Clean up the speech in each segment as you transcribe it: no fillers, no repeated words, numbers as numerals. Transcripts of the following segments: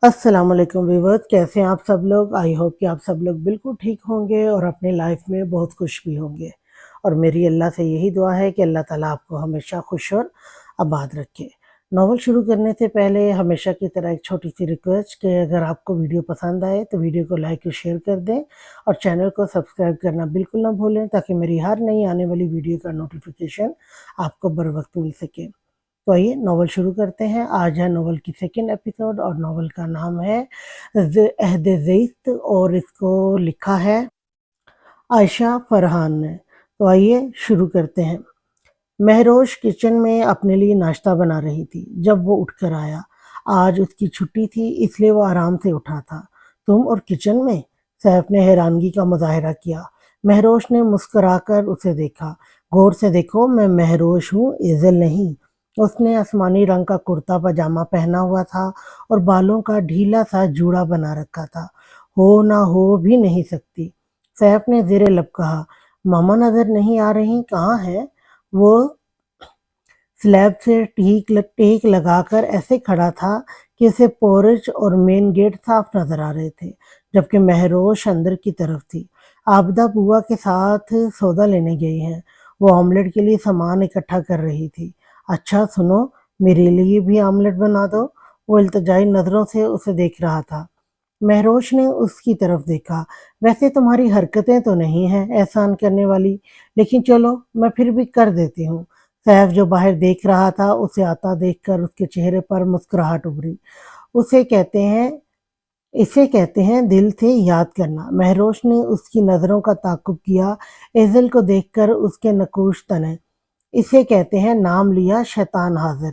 अस्सलाम वालेकुम व्यूअर्स, कैसे हैं आप सब लोग। आई होप कि आप सब लोग बिल्कुल ठीक होंगे और अपने लाइफ में बहुत खुश भी होंगे। और मेरी अल्लाह से यही दुआ है कि अल्लाह ताला आपको हमेशा खुश और आबाद रखे। नॉवल शुरू करने से पहले हमेशा की तरह एक छोटी सी रिक्वेस्ट कि अगर आपको वीडियो पसंद आए तो वीडियो को लाइक और शेयर कर दें और चैनल को सब्सक्राइब करना बिल्कुल ना भूलें, ताकि मेरी हर नई आने वाली वीडियो का नोटिफिकेशन आपको बर वक्त मिल सके। तो आइए नॉवल शुरू करते हैं। आज है नॉवल की सेकंड एपिसोड और नॉवल का नाम है अहद ज़ेइत और इसको लिखा है आयशा फरहान ने। तो आइए शुरू करते हैं। महरोश किचन में अपने लिए नाश्ता बना रही थी जब वो उठकर आया। आज उसकी छुट्टी थी, इसलिए वो आराम से उठा था। तुम और किचन में? सैफ ने हैरानगी का मुजाहरा किया। महरोश ने मुस्कुराकर उसे देखा। गौर से देखो, मैं महरोश हूँ, एजल नहीं। उसने आसमानी रंग का कुर्ता पजामा पहना हुआ था और बालों का ढीला सा जूड़ा बना रखा था। हो ना हो भी नहीं सकती, सैफ ने ज़ेरे लब कहा। मामा नजर नहीं आ रही, कहाँ है वो? स्लैब से टेक लगाकर ऐसे खड़ा था कि उसे पोर्च और मेन गेट साफ नजर आ रहे थे, जबकि महरोश अंदर की तरफ थी। आबदा बुआ के साथ सौदा लेने गई हैं। वो ऑमलेट के लिए सामान इकट्ठा कर रही थी। अच्छा सुनो, मेरे लिए भी ऑमलेट बना दो। वो इल्तिजाई नजरों से उसे देख रहा था। महरोश ने उसकी तरफ देखा। वैसे तुम्हारी हरकतें तो नहीं हैं एहसान करने वाली, लेकिन चलो मैं फिर भी कर देती हूँ। सैफ जो बाहर देख रहा था, उसे आता देखकर उसके चेहरे पर मुस्कुराहट उभरी। उसे कहते हैं इसे कहते हैं दिल से याद करना। महरोश ने उसकी नज़रों का ताक़ुब किया। एज़ल को देखकर उसके नकूश तने। इसे कहते हैं नाम लिया शैतान हाजिर।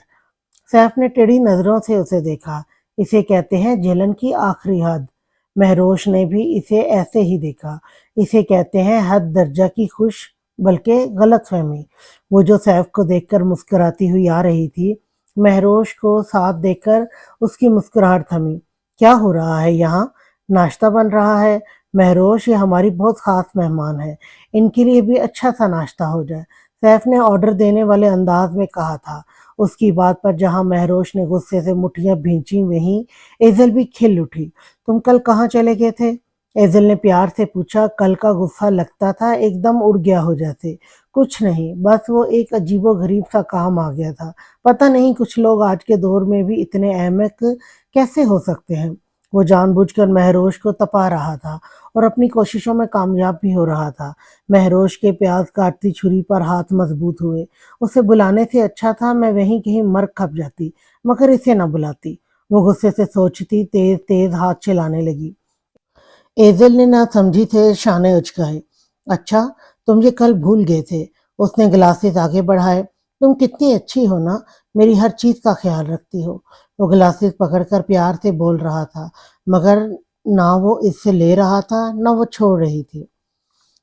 सैफ ने टेढ़ी नज़रों से उसे देखा। इसे कहते हैं जलन की आखिरी हद। महरोश ने भी इसे ऐसे ही देखा। इसे कहते हैं हद दर्जा की खुश, बल्कि गलतफहमी। वो जो सैफ को देखकर मुस्कुराती हुई आ रही थी, महरोश को साथ देखकर उसकी मुस्कुराहट थमी। क्या हो रहा है यहाँ? नाश्ता बन रहा है। महरोश, ये हमारी बहुत ख़ास मेहमान है, इनके लिए भी अच्छा सा नाश्ता हो जाए, सैफ ने ऑर्डर देने वाले अंदाज में कहा था। उसकी बात पर जहां महरोश ने गुस्से से मुठ्ठियां भींची, वहीं एजल भी खिल उठी। तुम कल कहाँ चले गए थे? एजल ने प्यार से पूछा। कल का गुस्सा लगता था एकदम उड़ गया हो जैसे। कुछ नहीं, बस वो एक अजीबो-गरीब सा काम आ गया था। पता नहीं कुछ लोग आज के दौर में भी इतने अहमक कैसे हो सकते हैं। वो जानबूझकर महरोश को तपा रहा था और अपनी कोशिशों में कामयाब भी हो रहा था। महरोश के प्याज काटती छुरी पर हाथ मजबूत हुए। उसे बुलाने से अच्छा था मैं वहीं कहीं मर खप जाती, मगर इसे न बुलाती। वो गुस्से से सोचती, तेज तेज हाथ चलाने लगी। एजल ने ना समझी थे शाने उचकाए। अच्छा, तुम ये कल भूल गए थे। उसने गिलासेस आगे बढ़ाए। तुम कितनी अच्छी हो ना, मेरी हर चीज का ख्याल रखती हो। वो गिलासेस पकड़कर प्यार से बोल रहा था, मगर ना वो इससे ले रहा था ना वो छोड़ रही थी।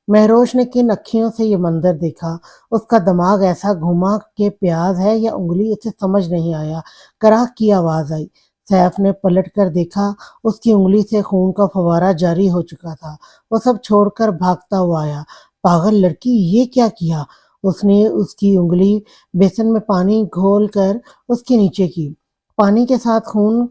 महरोश ने किन अखियों से ये मंजर देखा। उसका दिमाग ऐसा घुमा कि प्याज है या उंगली, उसे समझ नहीं आया। कराह की आवाज आई। सैफ ने पलट कर देखा। उसकी उंगली से खून का फवारा जारी हो चुका था। वो सब छोड़कर भागता हुआ आया। पागल लड़की, ये क्या किया? उसने उसकी उंगली बेसन में पानी घोल कर उसके नीचे की। पानी के साथ खून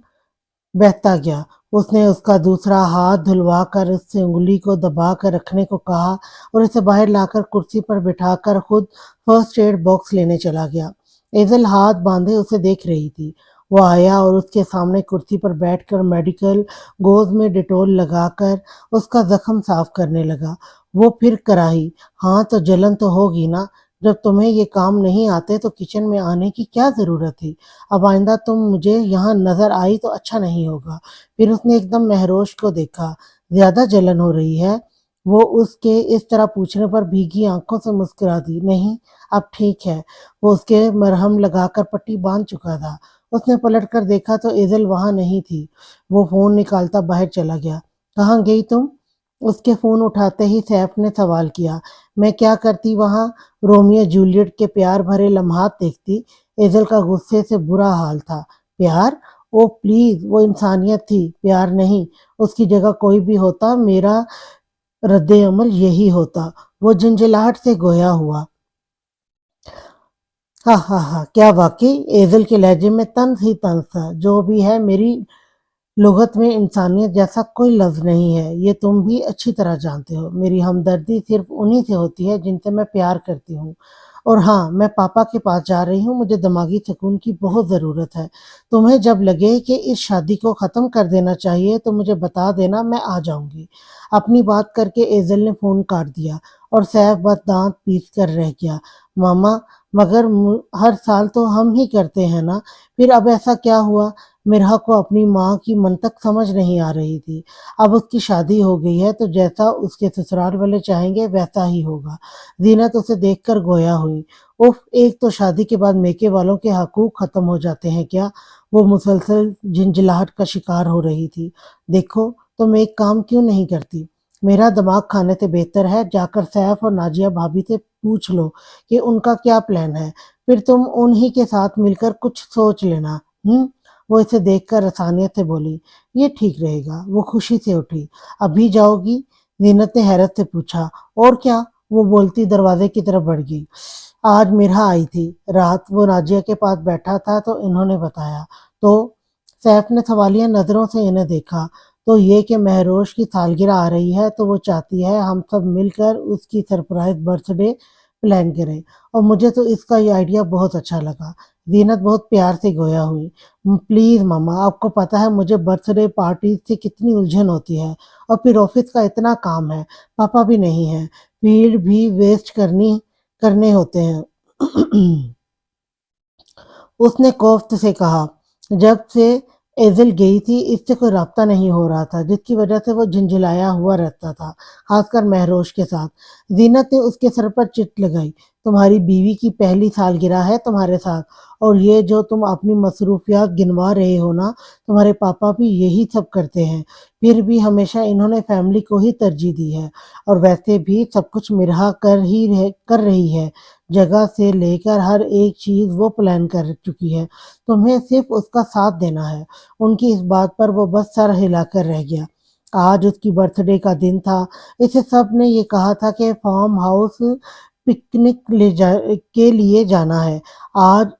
बहता गया। उसने उसका दूसरा हाथ धुलवा कर उससे उंगली को दबा कर रखने को कहा और उसे बाहर लाकर कुर्सी पर बिठाकर खुद फर्स्ट एड बॉक्स लेने चला गया। एजल हाथ बांधे उसे देख रही थी। वो आया और उसके सामने कुर्सी पर बैठकर मेडिकल गोज में डिटोल लगाकर उसका जख्म साफ करने लगा। वो फिर कराही। हाँ तो जलन तो होगी ना। जब तुम्हें ये काम नहीं आते तो किचन में आने की क्या जरूरत थी? अब आइंदा तुम मुझे यहाँ नजर आई तो अच्छा नहीं होगा। फिर उसने एकदम महरोश को देखा। ज्यादा जलन हो रही है? वो उसके इस तरह पूछने पर भीगी आंखों से मुस्कुरा दी। नहीं, अब ठीक है। वो उसके मरहम लगाकर पट्टी बांध चुका था। उसने पलट कर देखा तो एजल वहां नहीं थी। वो फोन निकालता बाहर चला गया। कहाँ गई तुम? उसके फोन उठाते ही सैफ ने सवाल किया। मैं क्या करती वहां? रोमियो जूलियट के प्यार भरे लम्हात देखती। एजल का गुस्से से बुरा हाल था। प्यार? ओ प्लीज, वो इंसानियत थी, प्यार नहीं। उसकी जगह कोई भी होता, मेरा रद्दे अमल यही होता। वो झंझलाहट से गोया हुआ। हा हा हा, क्या वाकई? एजल के लहजे में तंज ही तंज था। जो भी है, मेरी लुग़त में इंसानियत जैसा कोई लफ्ज़ नहीं है, ये तुम भी अच्छी तरह जानते हो। मेरी हमदर्दी सिर्फ़ उन्हीं से होती है जिनसे मैं प्यार करती हूँ। और हाँ, मैं पापा के पास जा रही हूँ, मुझे दिमागी सुकून की बहुत ज़रूरत है। तुम्हें जब लगे कि इस शादी को ख़त्म कर देना चाहिए तो मुझे बता देना, मैं आ जाऊँगी। अपनी बात करके एज़ल ने फ़ोन काट दिया और सैफ बस दाँत पीस कर रह गया। मामा, मगर हर साल तो हम ही करते हैं ना, फिर अब ऐसा क्या हुआ? मिरहा को अपनी माँ की मंतक समझ नहीं आ रही थी। अब उसकी शादी हो गई है तो जैसा उसके ससुराल वाले चाहेंगे वैसा ही होगा। ज़ीनत उसे देखकर गोया हुई। उफ़! एक तो शादी के बाद मैके वालों के हकूक़ ख़त्म हो जाते हैं क्या? वो मुसलसल झिंझलाहट का शिकार हो रही थी। देखो, तुम एक काम क्यों नहीं करती? मेरा दिमाग खाने से बेहतर है जाकर सैफ और नाजिया भाभी से पूछ लो कि उनका क्या प्लान है। फिर तुम उन्हीं के साथ मिलकर कुछ सोच लेना। हुँ? वो इसे देखकर आसानियत से बोली, ये ठीक रहेगा। वो खुशी से उठी। अभी जाओगी? ज़ीनत ने हैरत से पूछा। और क्या? वो बोलती दरवाजे की तरफ बढ़ गई। आज मिरहा आई थी। रात वो नाजिया के पास बैठा था तो इन्होंने बताया। तो सैफ ने सवालिया नज़रों से इन्हें देखा। तो ये कि महरोश की सालगिरह आ रही है तो वो चाहती है हम सब मिलकर उसकी सरप्राइज़ बर्थडे प्लान करें। और मुझे तो इसका ये आइडिया बहुत अच्छा लगा। ज़ीनत बहुत प्यार से गोया हुई। प्लीज़ मम्मा, आपको पता है मुझे बर्थडे पार्टी से कितनी उलझन होती है और फिर ऑफिस का इतना काम है। पापा भी नहीं है, भीड़ भी वेस्ट करनी करने होते हैं। उसने कोफ्त से कहा। जब से एज़िल गई थी इससे कोई राब्ता नहीं हो रहा था जिसकी वजह से वो झिंझलाया हुआ रहता था, खासकर महरोश के साथ। ज़ीनत ने उसके सर पर चिट लगाई। तुम्हारी बीवी की पहली सालगिरह है तुम्हारे साथ और ये जो तुम अपनी मसरूफियात गिनवा रहे हो ना, तुम्हारे पापा भी यही सब करते हैं। फिर भी हमेशा इन्होंने फैमिली को ही तरजीह दी है और वैसे भी सब कुछ मिरहा कर रही है। जगह से लेकर हर एक चीज़ वो प्लान कर चुकी है। तुम्हें सिर्फ़ उसका साथ देना है। उनकी इस बात पर वो बस सर हिलाकर रह गया। आज उसकी बर्थडे का दिन था। इसे सब ने ये कहा था कि फार्म हाउस पिकनिक के लिए जाना है। आज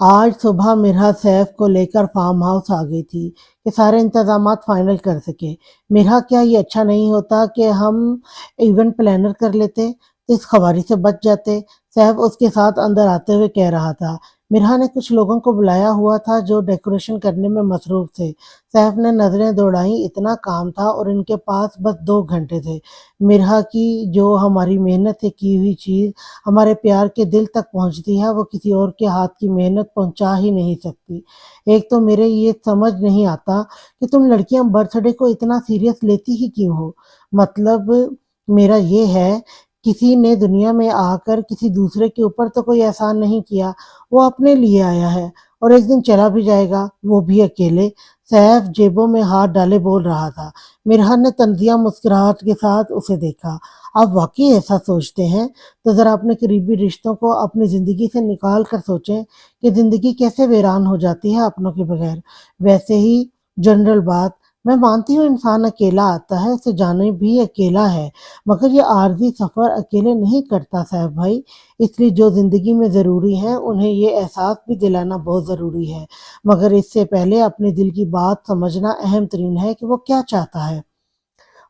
आज सुबह मिरहा सैफ को लेकर फार्म हाउस आ गई थी कि सारे इंतजामात फाइनल कर सके। मिरहा, क्या ये अच्छा नहीं होता कि हम इवेंट प्लानर कर लेते तो इस खबारी से बच जाते? सैफ उसके साथ अंदर आते हुए कह रहा था। मिरहा ने कुछ लोगों को बुलाया हुआ था जो डेकोरेशन करने में मसरूफ थे। सैफ ने नजरें दौड़ाई, इतना काम था और इनके पास बस 2 घंटे थे। मिरहा की जो हमारी मेहनत से की हुई चीज़ हमारे प्यार के दिल तक पहुंचती है वो किसी और के हाथ की मेहनत पहुंचा ही नहीं सकती। एक तो मेरे ये समझ नहीं आता कि तुम लड़कियां बर्थडे को इतना सीरियस लेती ही क्यों हो। मतलब मेरा ये है, किसी ने दुनिया में आकर किसी दूसरे के ऊपर तो कोई एहसान नहीं किया। वो अपने लिए आया है और एक दिन चला भी जाएगा, वो भी अकेले। सैफ जेबों में हाथ डाले बोल रहा था। मिरहन ने तंजिया मुस्कुराहट के साथ उसे देखा। आप वाकई ऐसा सोचते हैं? तो ज़रा अपने करीबी रिश्तों को अपनी ज़िंदगी से निकाल कर सोचें कि ज़िंदगी कैसे वीरान हो जाती है अपनों के बगैर। वैसे ही जनरल बात, मैं मानती हूँ इंसान अकेला आता है, उसे जाने भी अकेला है, मगर ये आर्ज़ी सफ़र अकेले नहीं करता साहब भाई। इसलिए जो ज़िंदगी में ज़रूरी हैं, उन्हें ये एहसास भी दिलाना बहुत ज़रूरी है। मगर इससे पहले अपने दिल की बात समझना अहम तरीन है कि वो क्या चाहता है।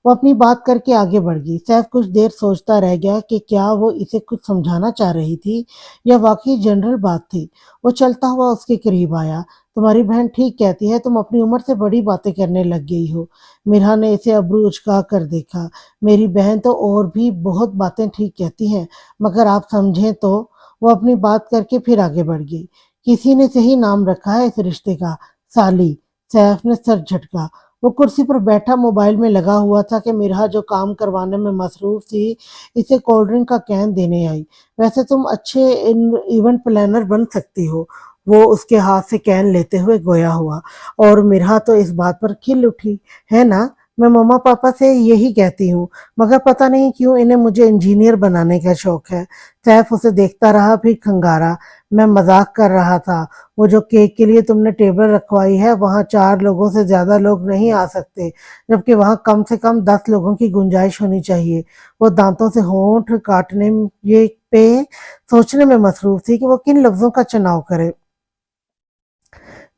वो अपनी बात करके आगे बढ़ गई। सैफ कुछ देर सोचता रह गया कि क्या वो इसे कुछ समझाना चाह रही थी या वाकई जनरल बात थी। वो चलता हुआ उसके करीब आया। तुम्हारी बहन ठीक कहती है, तुम अपनी उम्र से बड़ी बातें करने लग गई हो। मिरहा ने इसे अब्रू उचका कर देखा। मेरी बहन तो और भी बहुत बातें ठीक कहती हैं, मगर आप समझें तो। वो अपनी बात करके फिर आगे बढ़ गई। किसी ने सही नाम रखा है इस रिश्ते का, साली। सैफ ने सर झटका। वो कुर्सी पर बैठा मोबाइल में लगा हुआ था कि मिरहा जो काम करवाने में मसरूफ थी, इसे कोल्ड ड्रिंक का कैन देने आई। वैसे तुम अच्छे इवेंट प्लानर बन सकती हो। वो उसके हाथ से कैन लेते हुए गोया हुआ और मिरहा तो इस बात पर खिल उठी। है ना, मैं मम्मा पापा से यही कहती हूँ, मगर पता नहीं क्यों इन्हें मुझे इंजीनियर बनाने का शौक है। सैफ उसे देखता रहा फिर खंगारा। मैं मजाक कर रहा था। वो जो केक के लिए तुमने टेबल रखवाई है वहाँ 4 लोगों से ज़्यादा लोग नहीं आ सकते, जबकि वहाँ कम से कम 10 लोगों की गुंजाइश होनी चाहिए। वो दांतों से होंठ काटने ये पे सोचने में मसरूफ थी कि वो किन लफ्ज़ों का चुनाव करे।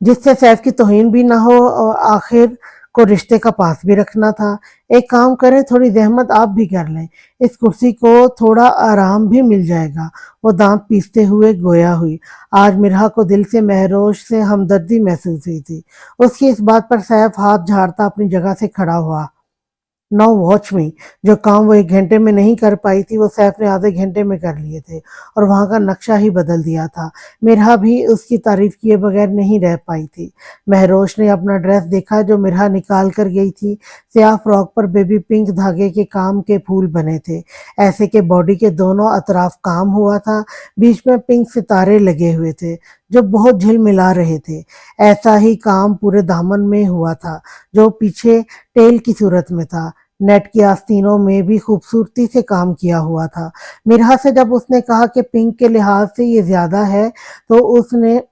जिससे सैफ की तौहीन भी ना हो और आखिर को रिश्ते का पास भी रखना था। एक काम करें, थोड़ी ज़हमत आप भी कर लें, इस कुर्सी को थोड़ा आराम भी मिल जाएगा। वो दांत पीसते हुए गोया हुई। आज मिरहा को दिल से महरोश से हमदर्दी महसूस हुई थी। उसकी इस बात पर सैफ हाथ झाड़ता अपनी जगह से खड़ा हुआ। नाउ वॉच मी। जो काम वो 1 घंटे में नहीं कर पाई थी वो सैफ ने आधे घंटे में कर लिए थे और वहां का नक्शा ही बदल दिया था। मिरहा भी उसकी तारीफ किए बगैर नहीं रह पाई थी। महरोश ने अपना ड्रेस देखा जो मिरहा निकाल कर गई थी। स्याह फ्रॉक पर बेबी पिंक धागे के काम के फूल बने थे, ऐसे के बॉडी के दोनों अतराफ काम हुआ था। बीच में पिंक सितारे लगे हुए थे जो बहुत झिलमिला रहे थे। ऐसा ही काम पूरे दामन में हुआ था जो पीछे टेल की सूरत में था। नेट की आस्तीनों में भी खूबसूरती से काम किया हुआ था। मिरहा से जब उसने कहा कि पिंक के लिहाज से ये ज्यादा है तो उसने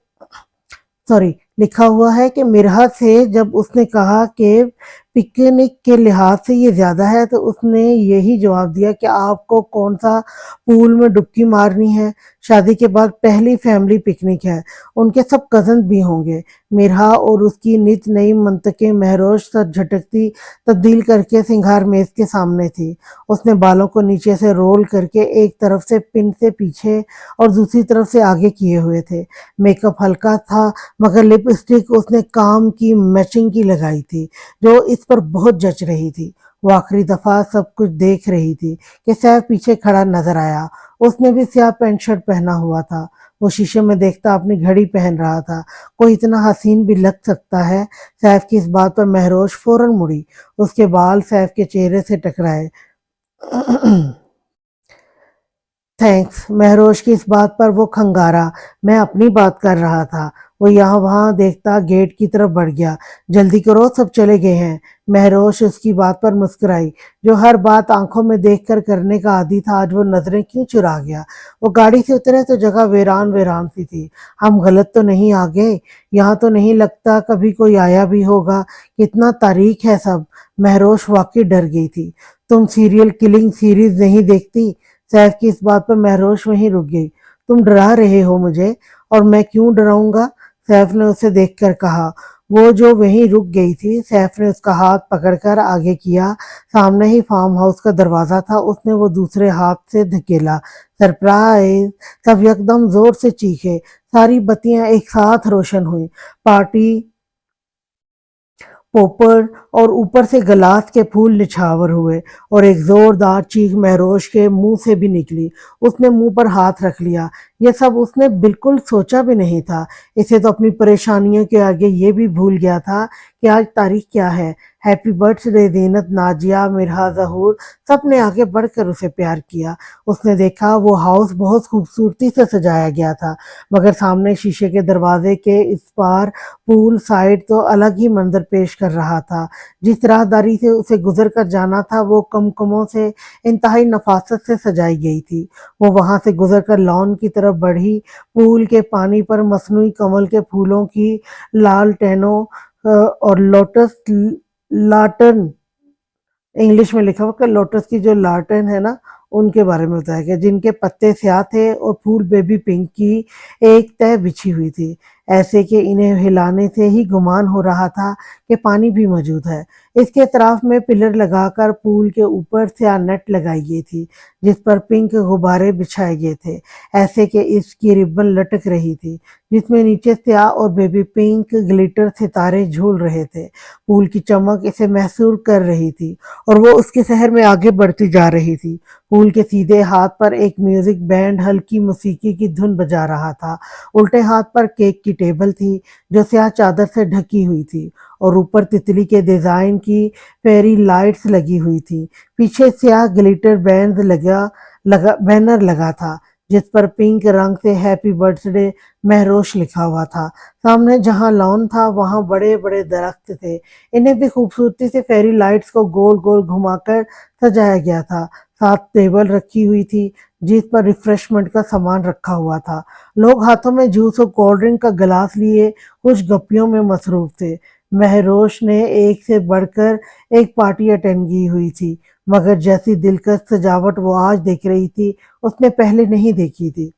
सॉरी लिखा हुआ है कि मिरहा से जब उसने कहा कि पिकनिक के लिहाज से ये ज्यादा है तो उसने यही जवाब दिया कि आपको कौन सा पूल में डुबकी मारनी है। शादी के बाद पहली फैमिली पिकनिक है, उनके सब कजन भी होंगे। मिरहा और उसकी नित नई मंतकें महरोश सर झटकती तब्दील करके सिंगार मेज के सामने थी। उसने बालों को नीचे से रोल करके एक तरफ से पिन से पीछे और दूसरी तरफ से आगे किए हुए थे। मेकअप हल्का था मगर लिपस्टिक उसने काम की मैचिंग की लगाई थी जो इस पर बहुत जच रही थी। वो आखिरी दफा सब कुछ देख रही थी कि सैफ पीछे खड़ा नजर आया। उसने भी स्याह पैंट शर्ट पहना हुआ था। वो शीशे में देखता अपनी घड़ी पहन रहा था। कोई इतना हसीन भी लग सकता है? सैफ की इस बात पर महरोश फौरन मुड़ी। उसके बाल सैफ के चेहरे से टकराए। थैंक्स। महरोश की इस बात पर वो खंगारा। मैं अपनी बात कर रहा था। वो यहाँ वहां देखता गेट की तरफ बढ़ गया। जल्दी करो, सब चले गए हैं। महरोश उसकी बात पर मुस्कुराई। जो हर बात आंखों में देखकर करने का आदी था आज वो नजरें क्यों चुरा गया। वो गाड़ी से उतरे तो जगह वीरान वीरान सी थी। हम गलत तो नहीं आ गए? यहाँ तो नहीं लगता कभी कोई आया भी होगा। कितना तारीख है सब। महरोश वाकई डर गई थी। तुम सीरियल किलिंग सीरीज नहीं देखती? सैफ की इस बात पर महरोश वहीं रुक गई। तुम डरा रहे हो मुझे? और मैं क्यों डराऊंगा? सैफ ने उसे देखकर कहा। वो जो वहीं रुक गई थी, सैफ ने उसका हाथ पकड़कर आगे किया। सामने ही फार्म हाउस का दरवाजा था। उसने वो दूसरे हाथ से धकेला। सरप्राइज! सब एकदम जोर से चीखे। सारी बत्तियां एक साथ रोशन हुई। पार्टी पोपड़ और ऊपर से गलास के फूल निछावर हुए और एक जोरदार चीख महरोश के मुंह से भी निकली। उसने मुंह पर हाथ रख लिया। यह सब उसने बिल्कुल सोचा भी नहीं था। इसे तो अपनी परेशानियों के आगे ये भी भूल गया था कि आज तारीख क्या है। हैप्पी बर्थडे ज़ीनत, नाजिया, मिरहा, ज़हूर सब ने आगे बढ़कर उसे प्यार किया। उसने देखा वो हाउस बहुत खूबसूरती से सजाया गया था मगर सामने शीशे के दरवाजे के इस पार पूल साइड तो अलग ही मंजर पेश कर रहा था। जिस राहदारी से उसे गुजर कर जाना था वो कमकमों से इंतहाई नफासत से सजाई गई थी। वो वहां से गुजर कर लॉन की तरफ बढ़ी। पूल के पानी पर मसनूई कमल के फूलों की लाल टहनों और लोटस लाटन, इंग्लिश में लिखा हुआ कि लोटस की जो लाटन है ना, उनके बारे में बताया गया जिनके पत्ते स्याह थे और फूल बेबी पिंक की एक तह बिछी हुई थी, ऐसे कि इन्हें हिलाने से ही गुमान हो रहा था कि पानी भी मौजूद है। इसके अतराफ में पिलर लगाकर पूल के ऊपर स्याह नेट लगाई गई थी जिस पर पिंक गुब्बारे बिछाए गए थे, ऐसे कि इसकी रिबन लटक रही थी जिसमें नीचे स्याह और बेबी पिंक ग्लिटर सितारे झूल रहे थे। पूल की चमक इसे महसूस कर रही थी और वो उसके शहर में आगे बढ़ती जा रही थी। पूल के सीधे हाथ पर एक म्यूजिक बैंड हल्की मौसीकी की धुन बजा रहा था। उल्टे हाथ पर केक की टेबल थी जो स्याह चादर से ढकी हुई थी और ऊपर तितली के डिजाइन की फेरी लाइट्स लगी हुई थी। पीछे स्याह ग्लिटर बैनर लगा था जिस पर पिंक रंग से हैप्पी बर्थडे महरोश लिखा हुआ था। सामने जहां लॉन था वहां बड़े बड़े दरख्त थे। इन्हें भी खूबसूरती से फेरी लाइट्स को गोल गोल घुमाकर सजाया गया था। साथ टेबल रखी हुई थी जिस पर रिफ्रेशमेंट का सामान रखा हुआ था। लोग हाथों में जूस और कोल्ड ड्रिंक का गिलास लिए कुछ गप्पियों में मसरूफ थे। महरोश ने एक से बढ़कर एक पार्टी अटेंड की हुई थी मगर जैसी दिलकश सजावट वो आज देख रही थी उसने पहले नहीं देखी थी।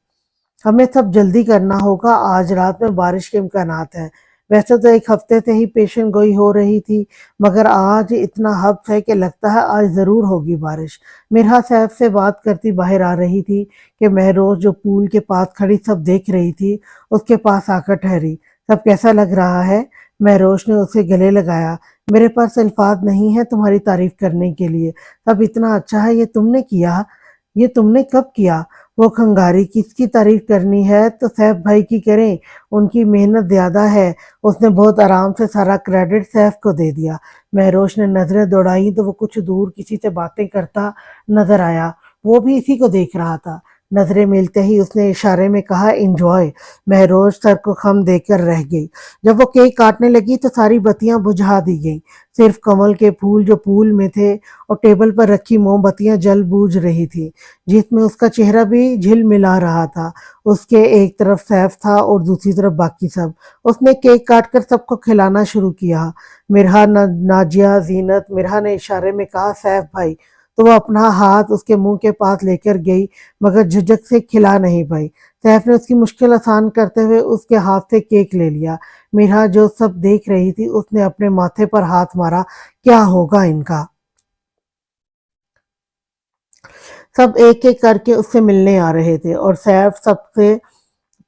हमें सब जल्दी करना होगा, आज रात में बारिश के इम्कानात हैं। वैसे तो एक हफ्ते से ही पेशेंट गोई हो रही थी, मगर आज इतना हब्स है कि लगता है आज ज़रूर होगी बारिश। मिरहा साहब से बात करती बाहर आ रही थी कि महरोज जो पूल के पास खड़ी सब देख रही थी, उसके पास आकर ठहरी। सब कैसा लग रहा है? महरोज ने उसे गले लगाया। मेरे पास अल्फाज नहीं है तुम्हारी तारीफ करने के लिए। सब इतना अच्छा है ये तुमने कब किया? वो खंगारी। किसकी तारीफ करनी है तो सैफ भाई की करें, उनकी मेहनत ज्यादा है। उसने बहुत आराम से सारा क्रेडिट सैफ को दे दिया। महरोश ने नजरें दौड़ाई तो वो कुछ दूर किसी से बातें करता नजर आया। वो भी इसी को देख रहा था। नजरें मिलते ही उसने इशारे में कहा एंजॉय। महरोश सर को खम देकर रह गई। जब वो केक काटने लगी तो सारी बत्तियां बुझा दी गई। सिर्फ कमल के फूल जो पूल में थे और टेबल पर रखी मोमबत्तियां जल बूझ रही थी, जिसमें उसका चेहरा भी झिलमिला रहा था। उसके एक तरफ सैफ था और दूसरी तरफ बाकी सब। उसने केक काटकर सबको खिलाना शुरू किया। मिरहा, नाजिया, जीनत। मिरहा ने इशारे में कहा सैफ भाई, तो वो अपना हाथ उसके मुंह के पास लेकर गई, मगर झिझक से खिला नहीं पाई। सैफ ने उसकी मुश्किल आसान करते हुए उसके हाथ से केक ले लिया। मिरहा जो सब देख रही थी, उसने अपने माथे पर हाथ मारा। क्या होगा इनका? सब एक एक करके उससे मिलने आ रहे थे और सैफ सबसे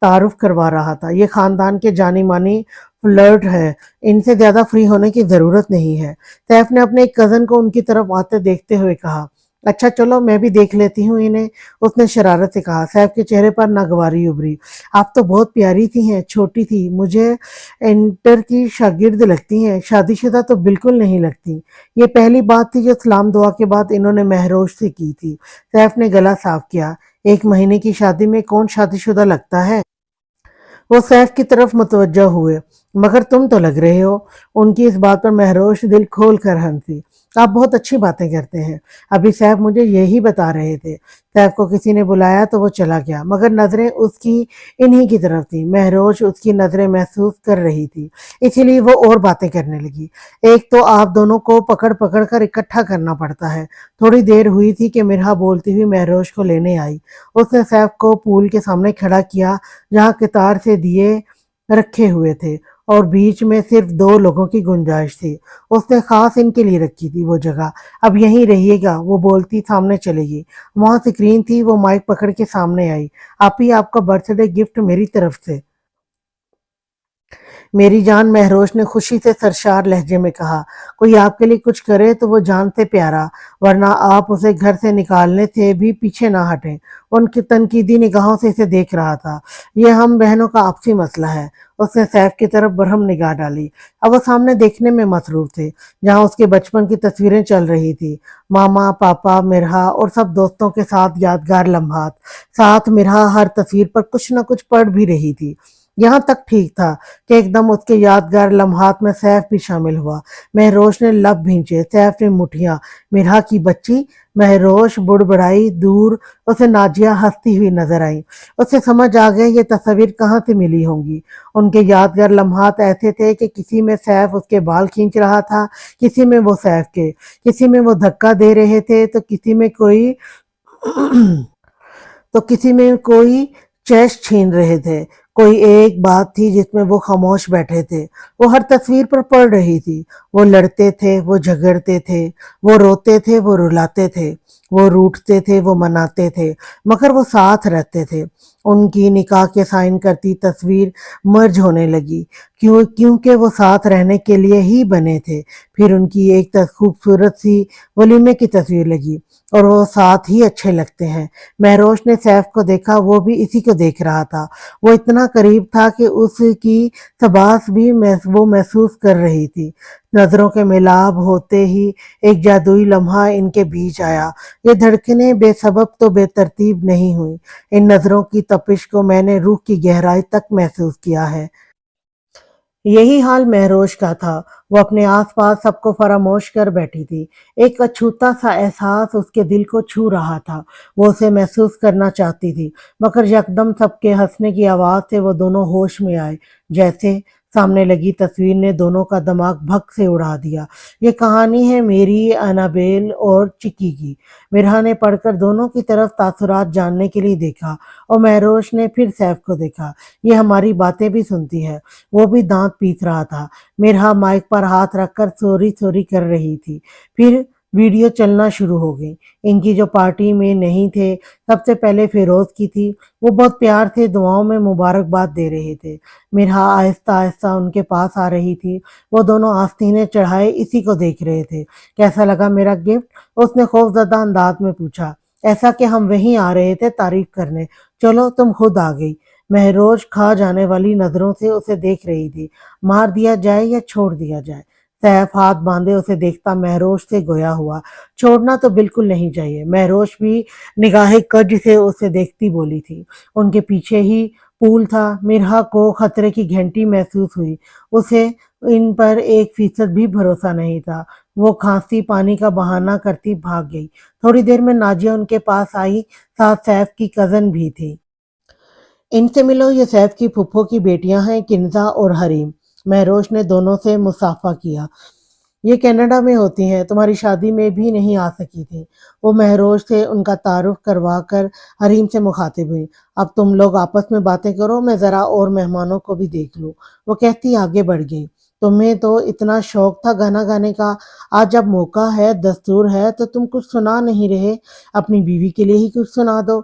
तारुफ करवा रहा था। ये खानदान के जानी मानी फ्लर्ट है, इनसे ज्यादा फ्री होने की जरूरत नहीं है। सैफ ने अपने एक कजन को उनकी तरफ आते देखते हुए कहा, अच्छा चलो मैं भी देख लेती हूँ इन्हें। उसने शरारत से कहा। सैफ के चेहरे पर नागवारी उभरी। आप तो बहुत प्यारी सी हैं, छोटी थी, मुझे इंटर की शागिर्द लगती हैं, शादीशुदा तो बिल्कुल नहीं लगती। ये पहली बात थी जो सलाम दुआ के बाद इन्होंने महरोज से की थी। सैफ ने गला साफ किया। 1 महीने की शादी में कौन शादीशुदा लगता है? वो सैफ की तरफ मुतवज्जह हुए। मगर तुम तो लग रहे हो। उनकी इस बात पर महरोश दिल खोल कर हंसी। आप बहुत अच्छी बातें करते हैं। अभी सैफ मुझे यही बता रहे थे। सैफ को किसी ने बुलाया तो वो चला गया, मगर नजरें उसकी इन्हीं की तरफ थी। महरोश उसकी नजरें महसूस कर रही थी, इसीलिए वो और बातें करने लगी। एक तो आप दोनों को पकड़ पकड़ कर इकट्ठा करना पड़ता है। थोड़ी देर हुई थी कि मिरहा बोलती हुई महरोश को लेने आई। उसने सैफ को पूल के सामने खड़ा किया, जहाँ कतार से दिए रखे हुए थे और बीच में सिर्फ 2 लोगों की गुंजाइश थी। उसने खास इनके लिए रखी थी वो जगह। अब यहीं रहिएगा। वो बोलती सामने चलेगी। वहां स्क्रीन थी। वो माइक पकड़ के सामने आई। आप ही आपका बर्थडे गिफ्ट मेरी तरफ से। मेरी जान, महरोश ने खुशी से सरशार लहजे में कहा। कोई आपके लिए कुछ करे तो वो जान से प्यारा, वरना आप उसे घर से निकालने से भी पीछे ना हटें। उनकी तनकीदी निगाहों से इसे देख रहा था। यह हम बहनों का आपसी मसला है। उसने सैफ की तरफ बरहम निगाह डाली। अब वो सामने देखने में मसरूफ थे, जहां उसके बचपन की तस्वीरें चल रही थी। मामा, पापा, मिरहा और सब दोस्तों के साथ यादगार लम्हात। साथ मिरहा हर तस्वीर पर कुछ न कुछ पढ़ भी रही थी। यहाँ तक ठीक था कि एकदम उसके यादगार लम्हात में सैफ भी शामिल हुआ। महरोश ने लब भींचे, सैफ ने मुठियां। मिरहा की बच्ची। महरोश बुड़बड़ाई। दूर उसे नाजिया हंसती हुई नजर आई। उसे समझ आ गया ये तस्वीर कहाँ से मिली होंगी। उनके यादगार लम्हात ऐसे थे कि किसी में सैफ उसके बाल खींच रहा था, किसी में वो सैफ के, किसी में वो धक्का दे रहे थे, तो किसी में कोई चेस्ट छीन रहे थे। कोई एक बात थी जिसमें वो खामोश बैठे थे। वो हर तस्वीर पर पड़ रही थी। वो लड़ते थे, वो झगड़ते थे, वो रोते थे, वो रुलाते थे, वो रूठते थे, वो मनाते थे, मगर वो साथ रहते थे। उनकी निकाह के साइन करती तस्वीर मर्ज होने लगी, क्योंकि वो साथ रहने के लिए ही बने थे। फिर उनकी एक खूबसूरत सी वलीमे की तस्वीर लगी और वो साथ ही अच्छे लगते हैं। महरोश ने सैफ को देखा। वो भी इसी को देख रहा था। वो इतना करीब था कि उसकी सबास भी वो महसूस कर रही थी। नजरों के मिलाप होते ही एक जादुई लम्हा इनके बीच आया। ये धड़कनें बेसबब तो बेतरतीब नहीं हुई। इन नजरों की तपिश को मैंने रूह की गहराई तक महसूस किया है। यही हाल महरोश का था। वो अपने आसपास सबको फरामोश कर बैठी थी। एक अछूता सा एहसास उसके दिल को छू रहा था। वो उसे महसूस करना चाहती थी, मगर यकदम सबके हंसने की आवाज से वो दोनों होश में आए। जैसे سامنے لگی تصویر نے دونوں کا دماغ بھگ سے اڑا دیا۔ یہ کہانی ہے میری، انابیل اور چکی کی۔ مرحا نے پڑھ کر دونوں کی طرف تاثرات جاننے کے لیے دیکھا اور مہروش نے پھر سیف کو دیکھا۔ یہ ہماری باتیں بھی سنتی ہے۔ وہ بھی دانت پیس رہا تھا۔ مرحا مائک پر ہاتھ رکھ کر سوری سوری کر رہی تھی۔ پھر ویڈیو چلنا شروع ہو گئی۔ ان کی جو پارٹی میں نہیں تھے، سب سے پہلے فیروز کی تھی۔ وہ بہت پیار سے دعاؤں میں مبارکباد دے رہے تھے۔ مرحا آہستہ آہستہ ان کے پاس آ رہی تھی۔ وہ دونوں آستینے چڑھائے اسی کو دیکھ رہے تھے۔ کیسا لگا میرا گفٹ؟ اس نے خوف زدہ انداز میں پوچھا۔ ایسا کہ ہم وہیں آ رہے تھے تعریف کرنے، چلو تم خود آ گئی۔ مہروش کھا جانے والی نظروں سے اسے دیکھ رہی تھی۔ مار دیا جائے یا چھوڑ دیا جائے؟ سیف ہاتھ باندھے اسے دیکھتا مہروش سے گویا ہوا۔ چھوڑنا تو بالکل نہیں چاہیے۔ مہروش بھی نگاہ کج سے اسے دیکھتی بولی تھی۔ ان کے پیچھے ہی پول تھا۔ مرحا کو خطرے کی گھنٹی محسوس ہوئی۔ اسے ان پر 1% بھی بھروسہ نہیں تھا۔ وہ کھانسی پانی کا بہانہ کرتی بھاگ گئی۔ تھوڑی دیر میں ناجیہ ان کے پاس آئی، ساتھ سیف کی کزن بھی تھی۔ ان سے ملو، یہ سیف کی پھپھو کی بیٹیاں ہیں، کنزا اور حریم۔ مہروش نے دونوں سے مصافحہ کیا۔ یہ کینیڈا میں ہوتی ہیں، تمہاری شادی میں بھی نہیں آ سکی تھی۔ وہ مہروش سے ان کا تعارف کروا کر حریم سے مخاطب ہوئی۔ اب تم لوگ آپس میں باتیں کرو، میں ذرا اور مہمانوں کو بھی دیکھ لوں۔ وہ کہتی آگے بڑھ گئی۔ تمہیں تو اتنا شوق تھا گانا گانے کا، آج جب موقع ہے، دستور ہے، تو تم کچھ سنا نہیں رہے؟ اپنی بیوی کے لیے ہی کچھ سنا دو۔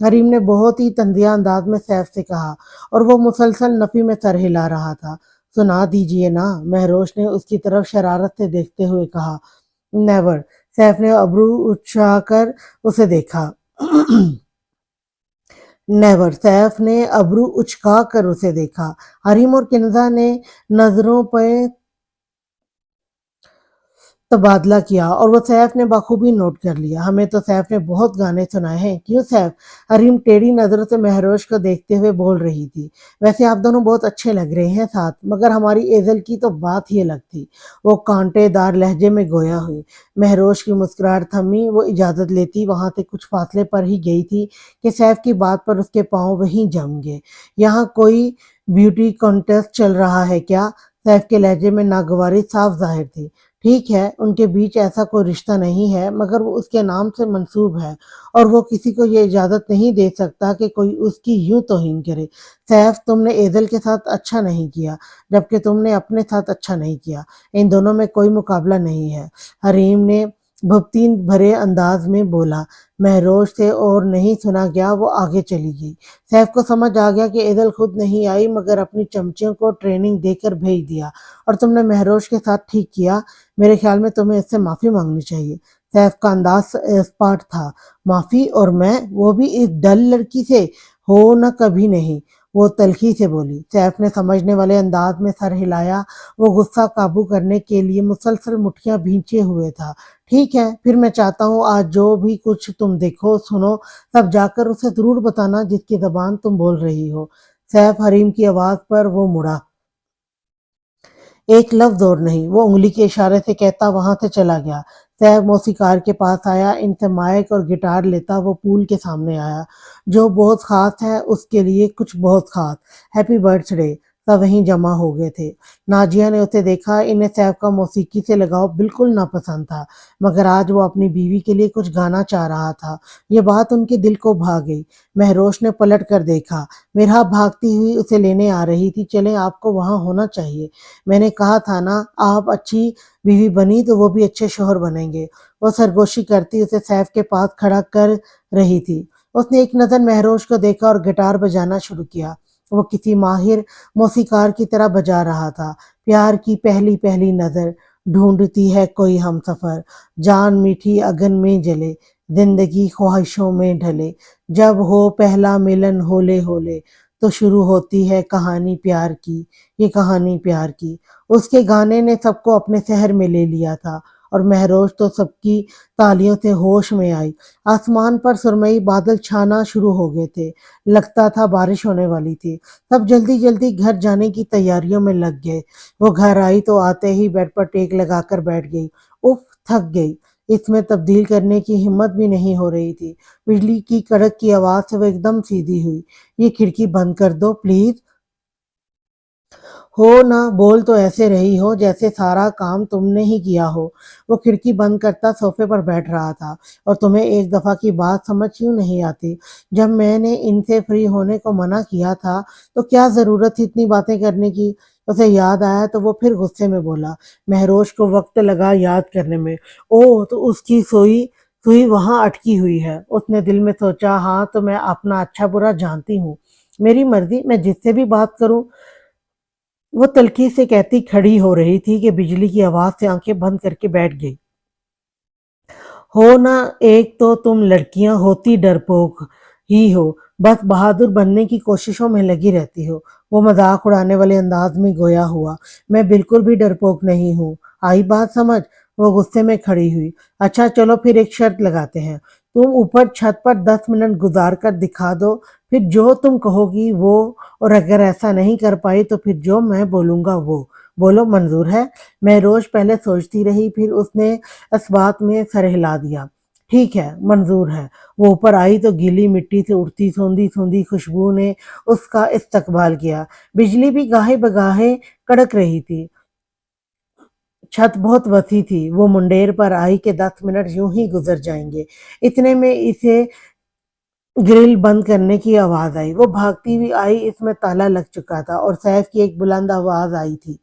حریم نے بہت ہی تندیہ انداز میں سیف سے کہا، اور وہ مسلسل نفی میں سر ہلا رہا تھا۔ سنا دیجئے نا، مہروش نے اس کی طرف شرارت سے دیکھتے ہوئے کہا۔ نیور۔ سیف نے ابرو اچھا کر اسے دیکھا۔ نیور۔ سیف نے ابرو اچکا کر اسے دیکھا۔ حریم اور کنزا نے نظروں پہ تبادلہ کیا اور وہ سیف نے بخوبی نوٹ کر لیا۔ ہمیں تو سیف نے بہت گانے سنائے ہیں، کیوں سیف؟ حریم ٹیڑھی نظروں سے مہروش کو دیکھتے ہوئے بول رہی تھی۔ ویسے آپ دونوں بہت اچھے لگ رہے ہیں ساتھ، مگر ہماری ایزل کی تو بات ہی الگ تھی۔ وہ کانٹے دار لہجے میں گویا ہوئی۔ مہروش کی مسکراہٹ تھمی۔ وہ اجازت لیتی وہاں سے کچھ فاصلے پر ہی گئی تھی کہ سیف کی بات پر اس کے پاؤں وہیں جم گئے۔ یہاں کوئی بیوٹی کانٹیسٹ چل رہا ہے کیا؟ سیف کے لہجے میں ناگواری صاف ظاہر تھی۔ ٹھیک ہے، ان کے بیچ ایسا کوئی رشتہ نہیں ہے، مگر وہ اس کے نام سے منسوب ہے، اور وہ کسی کو یہ اجازت نہیں دے سکتا کہ کوئی اس کی یوں توہین کرے۔ سیف، تم نے ایزل کے ساتھ اچھا نہیں کیا، جبکہ تم نے اپنے ساتھ اچھا نہیں کیا۔ ان دونوں میں کوئی مقابلہ نہیں ہے، حریم نے بھپتی بھرے انداز میں بولا۔ مہروش سے اور نہیں سنا گیا، وہ آگے چلی گئی۔ سیف کو سمجھ آ گیا کہ ایزل خود نہیں آئی، مگر اپنی چمچیوں کو ٹریننگ دے کر بھیج دیا، اور تم نے مہروش کے ساتھ ٹھیک کیا۔ میرے خیال میں تمہیں اس سے معافی مانگنی چاہیے۔ سیف کا انداز اسپاٹ تھا۔ معافی؟ اور میں، وہ بھی اس ڈل لڑکی سے؟ ہو نہ، کبھی نہیں، وہ تلخی سے بولی۔ سیف نے سمجھنے والے انداز میں سر ہلایا۔ وہ غصہ قابو کرنے کے لیے مسلسل مٹھیاں بھینچے ہوئے تھا۔ ٹھیک ہے، پھر میں چاہتا ہوں آج جو بھی کچھ تم دیکھو سنو، تب جا کر اسے ضرور بتانا جس کی زبان تم بول رہی ہو۔ سیف، حریم کی آواز پر وہ مڑا۔ ایک لفظ اور نہیں، وہ انگلی کے اشارے سے کہتا وہاں سے چلا گیا۔ سیف موسیقار کے پاس آیا۔ ان سے مائک اور گٹار لیتا وہ پول کے سامنے آیا۔ جو بہت خاص ہے، اس کے لیے کچھ بہت خاص۔ Happy birth day. سب وہیں جمع ہو گئے تھے۔ ناجیہ نے اسے دیکھا۔ انہیں سیف کا موسیقی سے لگاؤ بالکل ناپسند تھا، مگر آج وہ اپنی بیوی کے لیے کچھ گانا چاہ رہا تھا۔ یہ بات ان کے دل کو بھا گئی۔ مہروش نے پلٹ کر دیکھا۔ مرحا بھاگتی ہوئی اسے لینے آ رہی تھی۔ چلیں، آپ کو وہاں ہونا چاہیے۔ میں نے کہا تھا نا، آپ اچھی بیوی بنی تو وہ بھی اچھے شوہر بنیں گے۔ وہ سرگوشی کرتی اسے سیف کے پاس کھڑا کر رہی تھی۔ اس نے ایک نظر مہروش کو دیکھا اور گٹار بجانا شروع کیا۔ وہ کسی ماہر موسیقار کی طرح بجا رہا تھا۔ پیار کی پہلی پہلی نظر، ڈھونڈتی ہے کوئی ہم سفر، جان میٹھی اگن میں جلے، زندگی خواہشوں میں ڈھلے، جب ہو پہلا ملن ہولے ہولے، تو شروع ہوتی ہے کہانی پیار کی، یہ کہانی پیار کی۔ اس کے گانے نے سب کو اپنے سحر میں لے لیا تھا، اور مہروش تو سب کی تالیوں سے ہوش میں آئی۔ آسمان پر سرمئی بادل چھانا شروع ہو گئے تھے۔ لگتا تھا بارش ہونے والی تھی۔ سب جلدی جلدی گھر جانے کی تیاریوں میں لگ گئے۔ وہ گھر آئی تو آتے ہی بیڈ پر ٹیک لگا کر بیٹھ گئی۔ اف، تھک گئی۔ اس میں تبدیل کرنے کی ہمت بھی نہیں ہو رہی تھی۔ بجلی کی کڑک کی آواز سے وہ ایک دم سیدھی ہوئی۔ یہ کھڑکی بند کر دو پلیز۔ ہو نہ بول تو ایسے رہی ہو جیسے سارا کام تم نے ہی کیا ہو۔ وہ کھڑکی بند کرتا صوفے پر بیٹھ رہا تھا۔ اور تمہیں ایک دفعہ کی بات سمجھ کیوں نہیں آتی؟ جب میں نے ان سے فری ہونے کو منع کیا تھا تو کیا ضرورت تھی اتنی باتیں کرنے کی؟ اسے یاد آیا تو وہ پھر غصے میں بولا۔ مہروش کو وقت لگا یاد کرنے میں۔ اوہ تو اس کی سوئی وہاں اٹکی ہوئی ہے۔ اس نے دل میں سوچا، ہاں تو میں اپنا اچھا برا جانتی ہوں، میری مرضی، میں جس سے بھی بات کروں۔ وہ تلخی سے کہتی کھڑی ہو رہی تھی کہ بجلی کی آواز سے آنکھیں بند کر کے بیٹھ گئی۔ ہو نہ ایک تو تم لڑکیاں ہوتی ڈرپوک ہی ہو، بس بہادر بننے کی کوششوں میں لگی رہتی ہو۔ وہ مذاق اڑانے والے انداز میں گویا ہوا۔ میں بالکل بھی ڈرپوک نہیں ہوں، آئی بات سمجھ؟ وہ غصے میں کھڑی ہوئی۔ اچھا چلو پھر ایک شرط لگاتے ہیں، تم اوپر چھت پر 10 منٹ گزار کر دکھا دو، پھر جو تم کہو گی وہ، اور اگر ایسا نہیں کر پائی تو پھر جو میں بولوں گا وہ۔ بولو منظور ہے؟ مہروش پہلے سوچتی رہی، پھر اس نے اس بات میں سر ہلا دیا۔ ٹھیک ہے، منظور ہے۔ وہ اوپر آئی تو گیلی مٹی سے اڑتی سوندھی سوندھی خوشبو نے اس کا استقبال کیا۔ بجلی بھی گاہے بگاہے کڑک رہی تھی۔ چھت بہت وسیع تھی۔ وہ منڈیر پر آئی کہ 10 منٹ یوں ہی گزر جائیں گے۔ اتنے میں اسے گرل بند کرنے کی آواز آئی۔ وہ بھاگتی ہوئی آئی، اس میں تالا لگ چکا تھا اور سیف کی ایک بلند آواز آئی تھی،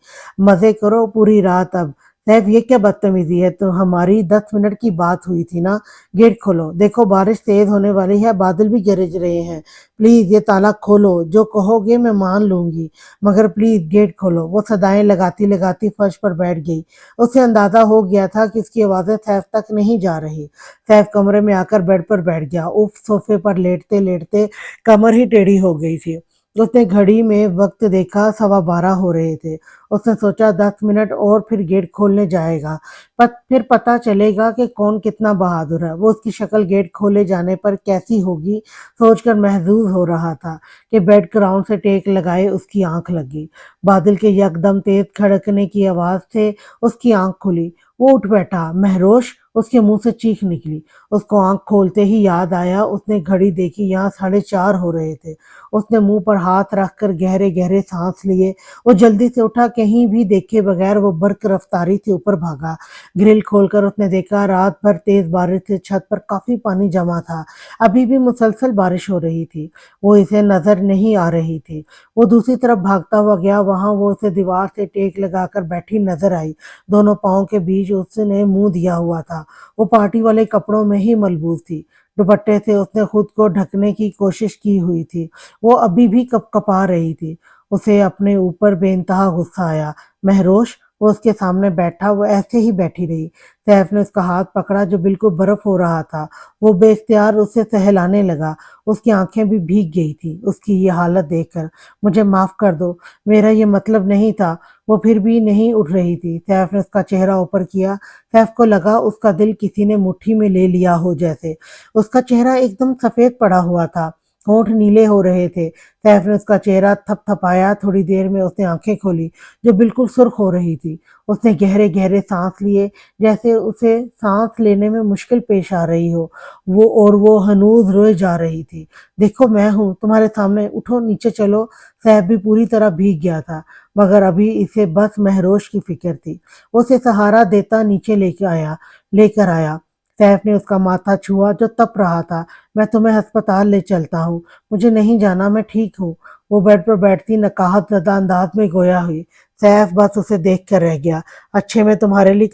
مزے کرو پوری رات اب۔ سیف یہ کیا بدتمیزی ہے؟ تو ہماری 10 منٹ کی بات ہوئی تھی نا۔ گیٹ کھولو، دیکھو بارش تیز ہونے والی ہے، بادل بھی گرج رہے ہیں، پلیز یہ تالا کھولو، جو کہو گے میں مان لوں گی، مگر پلیز گیٹ کھولو۔ وہ صدائیں لگاتی لگاتی فرش پر بیٹھ گئی۔ اسے اندازہ ہو گیا تھا کہ اس کی آوازیں سیف تک نہیں جا رہی۔ سیف کمرے میں آ کر بیڈ پر بیٹھ گیا۔ اف، صوفے پر لیٹتے لیٹتے کمر ہی ٹیڑھی ہو گئی تھی۔ اس نے گھڑی میں وقت دیکھا، 12:15 ہو رہے تھے۔ اس نے سوچا 10 منٹ اور پھر گیٹ کھولنے جائے گا، پھر پتہ چلے گا کہ کون کتنا بہادر ہے۔ وہ اس کی شکل گیٹ کھولے جانے پر کیسی ہوگی سوچ کر محظوظ ہو رہا تھا کہ بیڈ گراؤنڈ سے ٹیک لگائے اس کی آنکھ لگی۔ بادل کے یکدم تیز کھڑکنے کی آواز سے اس کی آنکھ کھلی۔ وہ اٹھ بیٹھا۔ مہروش! اس کے منہ سے چیخ نکلی۔ اس کو آنکھ کھولتے ہی یاد آیا، اس نے گھڑی دیکھی، یہاں 4:30 ہو رہے تھے۔ اس نے منہ پر ہاتھ رکھ کر گہرے گہرے سانس لیے۔ وہ جلدی سے اٹھا، کہیں بھی دیکھے بغیر وہ برق رفتاری سے اوپر بھاگا۔ گرل کھول کر اس نے دیکھا رات بھر تیز بارش سے چھت پر کافی پانی جمع تھا، ابھی بھی مسلسل بارش ہو رہی تھی۔ وہ اسے نظر نہیں آ رہی تھی۔ وہ دوسری طرف بھاگتا ہوا گیا، وہاں وہ اسے دیوار سے ٹیک لگا کر بیٹھی نظر آئی۔ دونوں پاؤں کے بیچ اس نے منہ دیا ہوا تھا۔ وہ پارٹی والے کپڑوں میں ہی ملبوس تھی۔ دوپٹے سے اس نے خود کو ڈھکنے کی کوشش کی ہوئی تھی۔ وہ ابھی بھی کپ کپا رہی تھی۔ اسے اپنے اوپر بے انتہا غصہ آیا۔ مہروش! وہ اس کے سامنے بیٹھا، وہ ایسے ہی بیٹھی رہی۔ سیف نے اس کا ہاتھ پکڑا جو بالکل برف ہو رہا تھا۔ وہ بے اختیار اسے سہلانے لگا۔ اس کی آنکھیں بھی بھیگ گئی تھی اس کی یہ حالت دیکھ کر۔ مجھے معاف کر دو، میرا یہ مطلب نہیں تھا۔ وہ پھر بھی نہیں اٹھ رہی تھی۔ سیف نے اس کا چہرہ اوپر کیا۔ سیف کو لگا اس کا دل کسی نے مٹھی میں لے لیا ہو جیسے۔ اس کا چہرہ ایک دم سفید پڑا ہوا تھا، ہونٹ نیلے ہو رہے تھے۔ سیف نے اس کا چہرہ تھپ تھپایا۔ تھوڑی دیر میں اس نے آنکھیں کھولی جو بالکل سرخ ہو رہی تھی۔ اس نے گہرے گہرے سانس لیے جیسے اسے سانس لینے میں مشکل پیش آ رہی ہو، وہ ہنوز روئے جا رہی تھی۔ دیکھو میں ہوں تمہارے سامنے، اٹھو نیچے چلو۔ سیف بھی پوری طرح بھیگ گیا تھا، مگر ابھی اسے بس مہروش کی فکر تھی۔ وہ اسے سہارا دیتا نیچے لے کر آیا۔ سیف نے اس کا ماتھا چھوا جو تپ رہا تھا۔ میں تمہیں ہسپتال لے چلتا ہوں، مجھے نہیں جانا، میں ٹھیک ہوں۔ وہ بیڈ پر بیٹھتی نقاہت زدہ انداز میں گویا ہوئی۔ سیف بس اسے دیکھ کر رہ گیا۔ اچھے میں تمہارے لیے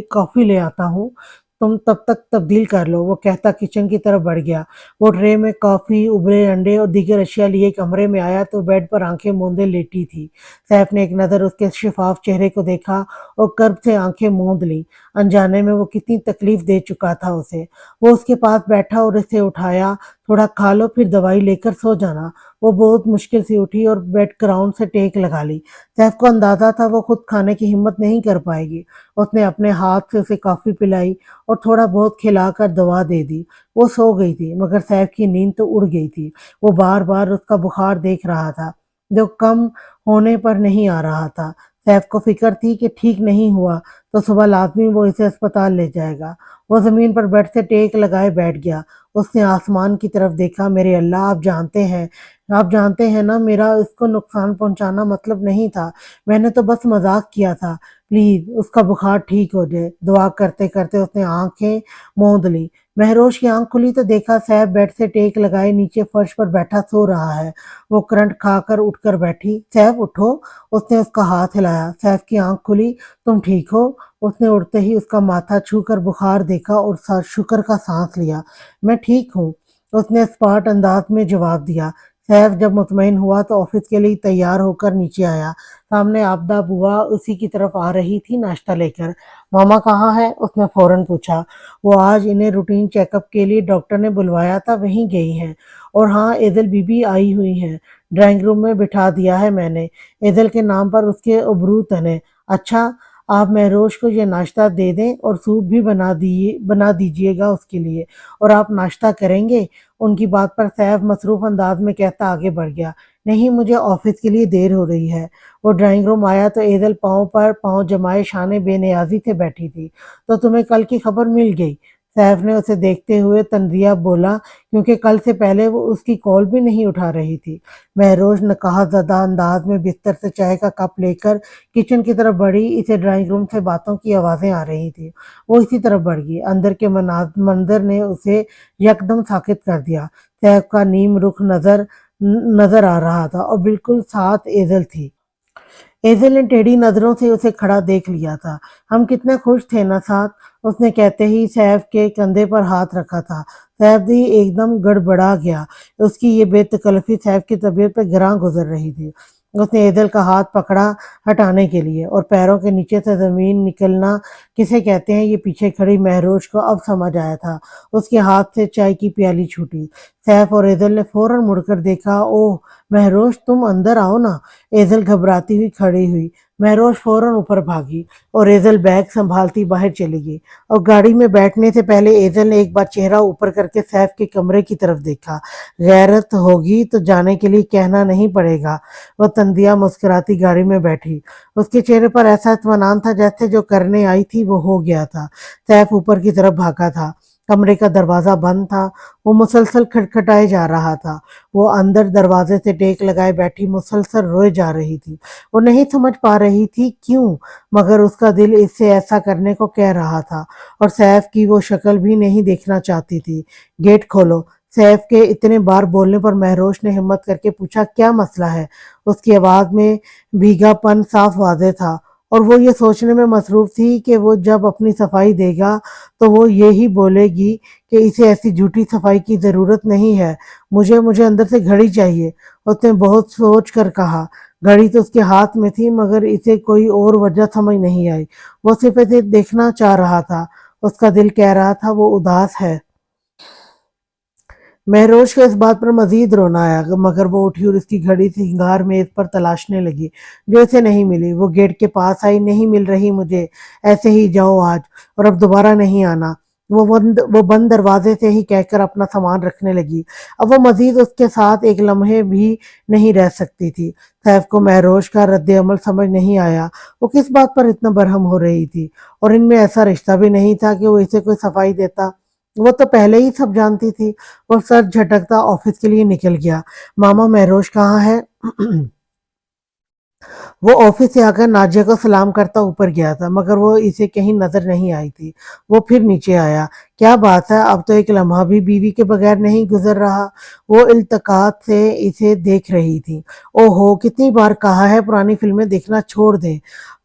کافی لے آتا ہوں، تم تب تک تبدیل کر لو، وہ کہتا کچن کی طرف بڑھ گیا۔ وہ ٹرے میں کافی، ابلے انڈے اور دیگر اشیاء لیے کمرے میں آیا تو بیڈ پر آنکھیں موندے لیٹی تھی۔ سیف نے ایک نظر اس کے شفاف چہرے کو دیکھا اور کرب سے آنکھیں موند لیں۔ انجانے میں وہ کتنی تکلیف دے چکا تھا اسے۔ وہ اس کے پاس بیٹھا اور اسے اٹھایا۔ تھوڑا کھا لو پھر دوائی لے کر سو جانا۔ وہ بہت مشکل سے اٹھی اور بیڈ گراؤنڈ سے ٹیک لگا لی۔ سیف کو اندازہ تھا وہ خود کھانے کی ہمت نہیں کر پائے گی۔ اس نے اپنے ہاتھ سے اسے کافی پلائی اور تھوڑا بہت کھلا کر دوا دے دی۔ وہ سو گئی تھی، مگر سیف کی نیند تو اڑ گئی تھی۔ وہ بار بار اس کا بخار دیکھ رہا تھا جو کم ہونے پر نہیں آ رہا تھا۔ سیف کو فکر تھی کہ ٹھیک نہیں ہوا تو صبح لازمی وہ اسے اسپتال لے جائے گا۔ وہ زمین پر بیڈ سے ٹیک لگائے بیٹھ گیا۔ اس نے آسمان کی طرف دیکھا۔ میرے اللہ، آپ جانتے ہیں आप जानते हैं ना, मेरा इसको नुकसान पहुंचाना मतलब नहीं था। मैंने तो बस मजाक किया था। प्लीज उसका बुखार ठीक हो जाए। दुआ करते करते उसने आंखें मूंद ली। महरोज की आंख खुली तो देखा सैफ बेड से टेक लगाए नीचे फर्श पर बैठा सो रहा है। वो करंट खाकर उठकर बैठी। सैफ उठो। उसने उसका हाथ हिलाया। सैफ की आंख खुली। तुम ठीक हो? उसने उठते ही उसका माथा छूकर बुखार देखा और शुक्र का सांस लिया। मैं ठीक हूँ, उसने स्पॉट अंदाज में जवाब दिया। सैफ जब मुतमईन हुआ तो ऑफिस के लिए तैयार होकर नीचे आया। सामने आपदा बुआ उसी की तरफ आ रही थी नाश्ता लेकर। मामा कहाँ है? उसने फौरन पूछा। वो आज इन्हें रूटीन चेकअप के लिए डॉक्टर ने बुलवाया था, वहीं गई हैं। और हाँ, एदल बीबी आई हुई हैं। ड्राइंग रूम में बिठा दिया है मैंने। एदल के नाम पर उसके उबरू तने। अच्छा, आप महरोज को ये नाश्ता दे दें और सूप भी बना दीजिएगा उसके लिए। और आप नाश्ता करेंगे? उनकी बात पर सैफ मसरूफ अंदाज में कहता आगे बढ़ गया। नहीं, मुझे ऑफिस के लिए देर हो रही है। वो ड्राइंग रूम आया तो एदल पाँव पर पाँव जमाए शाने बेनियाजी से बैठी थी। तो तुम्हें कल की खबर मिल गई? सैफ ने उसे देखते हुए तंजिया बोला, क्योंकि कल से पहले वो उसकी कॉल भी नहीं उठा रही थी। महरोज नकाहज़दा अंदाज में बिस्तर से चाय का कप लेकर किचन की तरफ बढ़ी। इसे ड्राइंग रूम से बातों की आवाज़ें आ रही थी। वो इसी तरफ बढ़ गई। अंदर के मंजर ने उसे यकदम साकित कर दिया। सैफ का नीम रुख नजर आ रहा था और बिल्कुल साथ एजल थी। एजल ने टेढ़ी नजरों से उसे खड़ा देख लिया था। हम कितने खुश थे ना साथ, उसने कहते ही सैफ के कंधे पर हाथ रखा था। सैफ भी एकदम गड़बड़ा गया। उसकी ये बेतकल्लफी सैफ की तबीयत पर गिरां गुजर रही थी। उसने एजल का हाथ पकड़ा हटाने के लिए, और पैरों के नीचे से जमीन निकलना किसे कहते हैं ये पीछे खड़ी महरोज को अब समझ आया था। उसके हाथ से चाय की प्याली छूटी। सैफ और एजल ने फौरन मुड़कर देखा। ओह महरोज, तुम अंदर आओ ना। एजल घबराती हुई खड़ी हुई। महरोज फौरन ऊपर भागी और एजल बैग संभालती बाहर चली गई। और गाड़ी में बैठने से पहले एजल ने एक बार चेहरा ऊपर करके सैफ के कमरे की तरफ देखा। गैरत होगी तो जाने के लिए कहना नहीं पड़ेगा। वह तंदिया मुस्कुराती गाड़ी में बैठी। उसके चेहरे पर ऐसा इत्मीनान था जैसे जो करने आई थी वो हो गया था। सैफ ऊपर की तरफ भागा था। कमरे का दरवाजा बंद था। वो मुसलसल खटखटाए जा रहा था। वो अंदर दरवाजे से टेक लगाए बैठी मुसलसल रोए जा रही थी। वो नहीं समझ पा रही थी क्यों, मगर उसका दिल इससे ऐसा करने को कह रहा था और सैफ की वो शक्ल भी नहीं देखना चाहती थी। गेट खोलो। सैफ के इतने बार बोलने पर महरोश ने हिम्मत करके पूछा, क्या मसला है? उसकी आवाज में भीगापन साफ वाज़ेह था और वो ये सोचने में मसरूफ थी कि वो जब अपनी सफाई देगा तो वो ये ही बोलेगी कि इसे ऐसी झूठी सफाई की ज़रूरत नहीं है। मुझे मुझे अंदर से घड़ी चाहिए। उसने बहुत सोच कर कहा। घड़ी तो उसके हाथ में थी, मगर इसे कोई और वजह समझ नहीं आई। वो सिर्फ इसे देखना चाह रहा था। उसका दिल कह रहा था वो उदास है। महरोज को इस बात पर मजीद रोना आया, मगर वो उठी और उसकी घड़ी सिंगार मेज पर तलाशने लगी, जो इसे नहीं मिली। वो गेट के पास आई। नहीं मिल रही मुझे। ऐसे ही जाओ आज, और अब दोबारा नहीं आना। वो बंद दरवाजे से ही कहकर अपना सामान रखने लगी। अब वो मजीद उसके साथ एक लम्हे भी नहीं रह सकती थी। सैफ को महरोज का रद्द अमल समझ नहीं आया। वो किस बात पर इतना बरहम हो रही थी, और इनमें ऐसा रिश्ता भी नहीं था कि वो इसे कोई सफाई देता। वो तो पहले ही सब जानती थी। वो सर झटकता ऑफिस के लिए निकल गया। मामा महरोज कहाँ है? वो ऑफिस से आकर नाजिया को सलाम करता ऊपर गया था, मगर वो इसे कहीं नजर नहीं आई थी। वो फिर नीचे आया। क्या बात है, अब तो एक लम्हा भी बीवी के बगैर नहीं गुजर रहा। वो इल्तकात से इसे देख रही थी। ओहो, कितनी बार कहा है पुरानी फिल्में देखना छोड़ दें।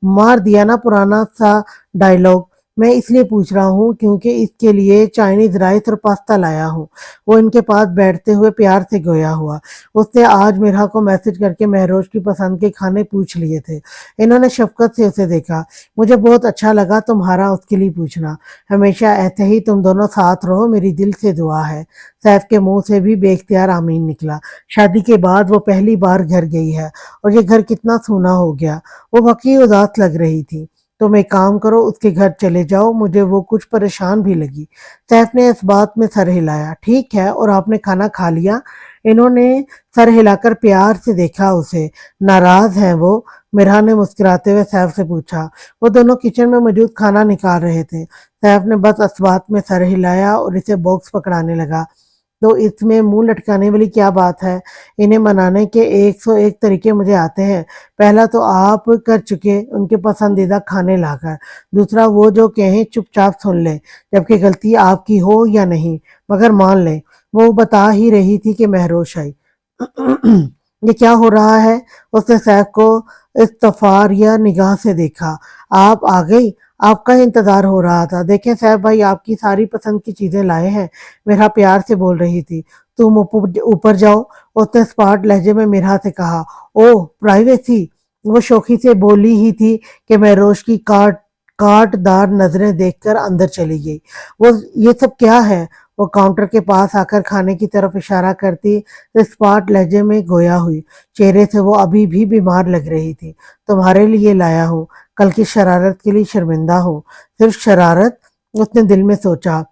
मार दिया ना पुराना सा डायलॉग। मैं इसलिए पूछ रहा हूँ क्योंकि इसके लिए चाइनीज राइस और पास्ता लाया हूँ। वो इनके पास बैठते हुए प्यार से गोया हुआ। उसने आज मिरहा को मैसेज करके महरोज की पसंद के खाने पूछ लिए थे। इन्होंने शफकत से उसे देखा। मुझे बहुत अच्छा लगा तुम्हारा उसके लिए पूछना। हमेशा ऐसे ही तुम दोनों साथ रहो, मेरी दिल से दुआ है। सैफ के मुंह से भी बेख्तियार आमीन निकला। शादी के बाद वो पहली बार घर गई है और ये घर कितना सूना हो गया। वो वाकई उदास लग रही थी। तुम एक काम करो, उसके घर चले जाओ, मुझे वो कुछ परेशान भी लगी। सैफ ने इस बात में सर हिलाया। ठीक है, और आपने खाना खा लिया? इन्होंने सर हिलाकर प्यार से देखा उसे। नाराज हैं वो? मिरहा ने मुस्कुराते हुए सैफ से पूछा। वो दोनों किचन में मौजूद खाना निकाल रहे थे। सैफ ने बस इस बात में सर हिलाया और इसे बॉक्स पकड़ाने लगा। تو इसमें मुंह लटकाने वाली क्या बात है। इन्हें मनाने के 101 तरीके मुझे आते हैं। पहला तो आप कर चुके उनके पसंदीदा खाने लाकर, दूसरा वो जो कहें चुपचाप सुन ले, जबकि गलती आपकी हो या नहीं मगर मान ले। वो बता ही रही थी कि महरोश आई। ये क्या हो रहा है। उसने सैफ को इस्तफार या निगाह से देखा। आप आ गई, आपका ही इंतजार हो रहा था। देखें सैफ भाई, आपकी सारी पसंद की चीजें लाए हैं, मेरा प्यार से बोल रही थी। तुम ऊपर जाओ, उसने स्पार्ट लहजे में मेरा से कहा। ओह प्राइवेसी। वो शौकी से बोली ही थी कि महरोश की काटदार नजरें देखकर अंदर चली गई। वो ये सब क्या है। वो काउंटर के पास आकर खाने की तरफ इशारा करती स्पार्ट लहजे में गोया हुई। चेहरे से वो अभी भी बीमार लग रही थी। तुम्हारे लिए लाया हूँ, कल की शरारत के लिए शर्मिंदा हूँ। सिर्फ शरारत, उसने दिल में सोचा।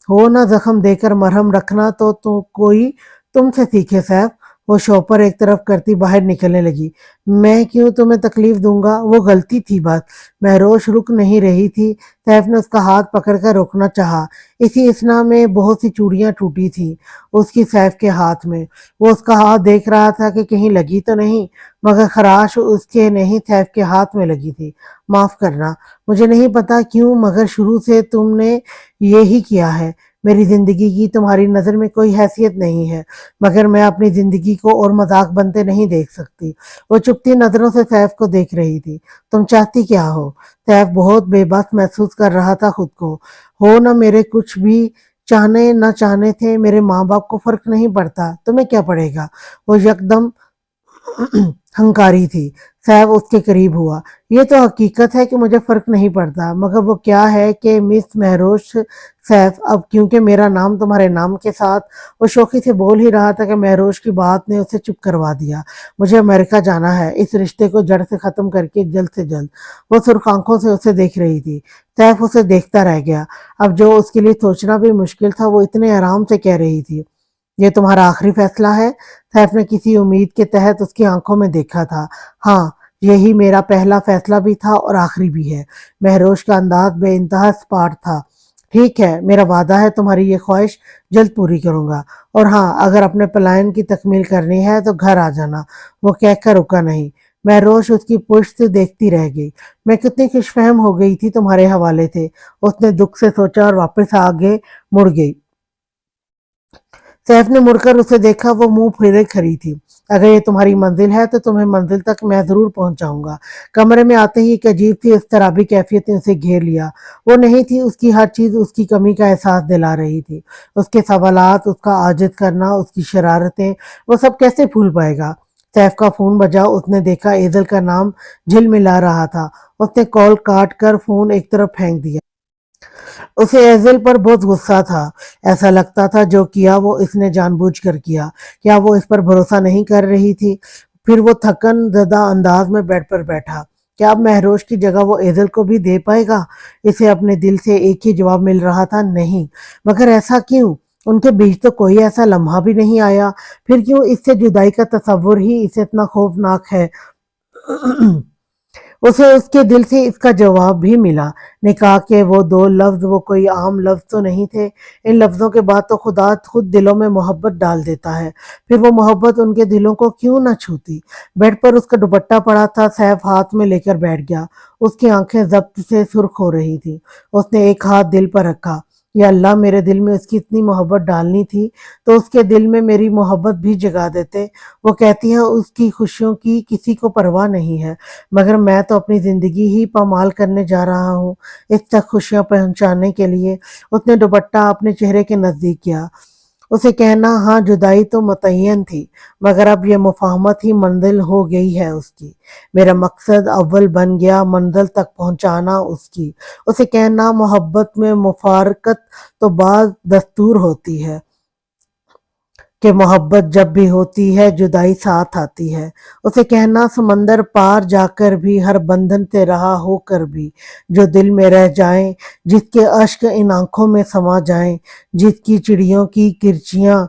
हो ना जख्म देकर मरहम रखना तो कोई तुमसे सीखे सैफ। वो शॉपर एक तरफ करती बाहर निकलने लगी। मैं क्यों तुम्हें तकलीफ दूंगा, वो गलती थी बस। महरोश रुक नहीं रही थी। सैफ ने उसका हाथ पकड़कर रोकना चाहा। इसी इसना में बहुत सी चूड़ियां टूटी थी उसकी सैफ के हाथ में। वो उसका हाथ देख रहा था कि कहीं लगी तो नहीं, मगर खराश उसके नहीं सैफ के हाथ में लगी थी। माफ करना, मुझे नहीं पता क्यों मगर शुरू से तुमने ये ही किया है। मेरी जिंदगी की तुम्हारी नजर में कोई हैसियत नहीं है, मगर मैं अपनी जिंदगी को और मजाक बनते नहीं देख सकती। वो चुपती नजरों से सैफ को देख रही थी। तुम चाहती क्या हो। सैफ बहुत बेबस महसूस कर रहा था खुद को। हो ना मेरे कुछ भी चाहने न चाहने थे, मेरे माँ बाप को फर्क नहीं पड़ता, तुम्हें क्या पड़ेगा। वो यकदम हंकारी थी। सैफ उसके करीब हुआ। ये तो हकीकत है कि मुझे फर्क नहीं पड़ता, मगर वो क्या है कि मिस महरोश सैफ, अब क्योंकि मेरा नाम तुम्हारे नाम के साथ। वो शौकी से बोल ही रहा था कि महरोश की बात ने उसे चुप करवा दिया। मुझे अमेरिका जाना है, इस रिश्ते को जड़ से खत्म करके जल्द से जल्द। वो सुर्ख आंखों से उसे देख रही थी। सैफ उसे देखता रह गया। अब जो उसके लिए सोचना भी मुश्किल था, वो इतने आराम से कह रही थी। ये तुम्हारा आखिरी फैसला है। सैफ ने किसी उम्मीद के तहत उसकी आंखों में देखा था। हाँ, यही मेरा पहला फैसला भी था और आखिरी भी है। महरोश का अंदाज बेइंतहा स्पार्ट था। ठीक है, मेरा वादा है तुम्हारी ये ख्वाहिश जल्द पूरी करूंगा। और हाँ, अगर अपने पलायन की तकमील करनी है तो घर आ जाना। वो कहकर रुका नहीं। महरोश उसकी पुश्त से देखती रह गई। मैं कितनी खुशफहम हो गई थी तुम्हारे हवाले से, उसने दुख से सोचा और वापस आगे मुड़ गई। सैफ ने मुड़कर उसे देखा। वो मुंह फेरे खड़ी थी। अगर ये तुम्हारी मंजिल है तो तुम्हें मंजिल तक मैं जरूर पहुंचाऊंगा। कमरे में आते ही एक अजीब सी इस्तराबी कैफियत ने उसे घेर लिया। वो नहीं थी, उसकी हर चीज उसकी कमी का एहसास दिला रही थी। उसके सवालात, उसका आजिज करना, उसकी शरारतें, वो सब कैसे भूल पाएगा। सैफ का फोन बजा। उसने देखा एजल का नाम झिलमिला रहा था। उसने कॉल काट कर फोन एक तरफ फेंक दिया। उसे एज़ेल पर बहुत गुस्सा था। ऐसा लगता था जो किया वो इसने जानबूझकर किया। क्या वो इस पर भरोसा नहीं कर रही थी। फिर वो थकन ज़दा अंदाज में बेड पर बैठा। क्या अब महरोश की जगह वो एज़ेल को भी दे पाएगा। इसे अपने दिल से एक ही जवाब मिल रहा था, नहीं। मगर ऐसा क्यों। उनके बीच तो कोई ऐसा लम्हा भी नहीं आया। फिर क्यों इससे जुदाई का तस्वुर ही इसे इतना खौफनाक है। उसे उसके दिल से इसका जवाब भी मिला। निकाह के वो दो लफ्ज, वो कोई आम लफ्ज तो नहीं थे। इन लफ्जों के बाद तो खुदा खुद दिलों में मोहब्बत डाल देता है। फिर वो मोहब्बत उनके दिलों को क्यों न छूती। बेड पर उसका दुपट्टा पड़ा था। सैफ हाथ में लेकर बैठ गया। उसकी आंखें जब्त से सुर्ख हो रही थी। उसने एक हाथ दिल पर रखा। या अल्लाह, मेरे दिल में उसकी इतनी मोहब्बत डालनी थी तो उसके दिल में मेरी मोहब्बत भी जगा देते। वो कहती है उसकी खुशियों की किसी को परवाह नहीं है, मगर मैं तो अपनी जिंदगी ही पामाल करने जा रहा हूँ इस तक खुशियां पहुंचाने के लिए। उसने दुपट्टा अपने चेहरे के नजदीक किया। उसे कहना, हाँ जुदाई तो मुतय्यन थी, मगर अब यह मुफाहमत ही मंजिल हो गई है उसकी। मेरा मकसद अव्वल बन गया, मंजिल तक पहुंचाना उसकी। उसे कहना, मोहब्बत में मुफारकत तो बाज़ दस्तूर होती है कि मोहब्बत जब भी होती है जुदाई साथ आती है। उसे कहना, समंदर पार जाकर भी, हर बंधन से रहा होकर भी, जो दिल में रह जाएं, जिसके अश्क इन आंखों में समा जाएं, जिसकी चिड़ियों की किरचियां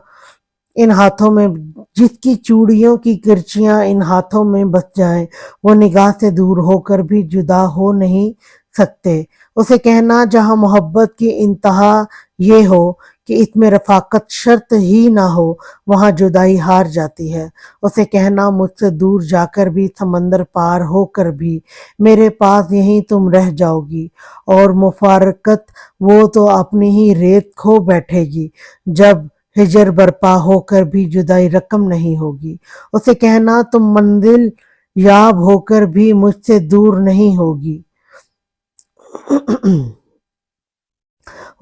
इन हाथों में जिसकी चूड़ियों की किरचियां इन हाथों में बस जाएं, वो निगाह से दूर होकर भी जुदा हो नहीं सकते। उसे कहना, जहां मोहब्बत की इंतहा یہ ہو کہ اس میں رفاقت شرط ہی نہ ہو، وہاں جدائی ہار جاتی ہے۔ اسے کہنا مجھ سے دور جا کر بھی، سمندر پار ہو کر بھی میرے پاس یہیں تم رہ جاؤ گی، اور مفارقت وہ تو اپنی ہی ریت کھو بیٹھے گی جب ہجر برپا ہو کر بھی جدائی رقم نہیں ہوگی۔ اسے کہنا تم منزل یاب ہو کر بھی مجھ سے دور نہیں ہوگی۔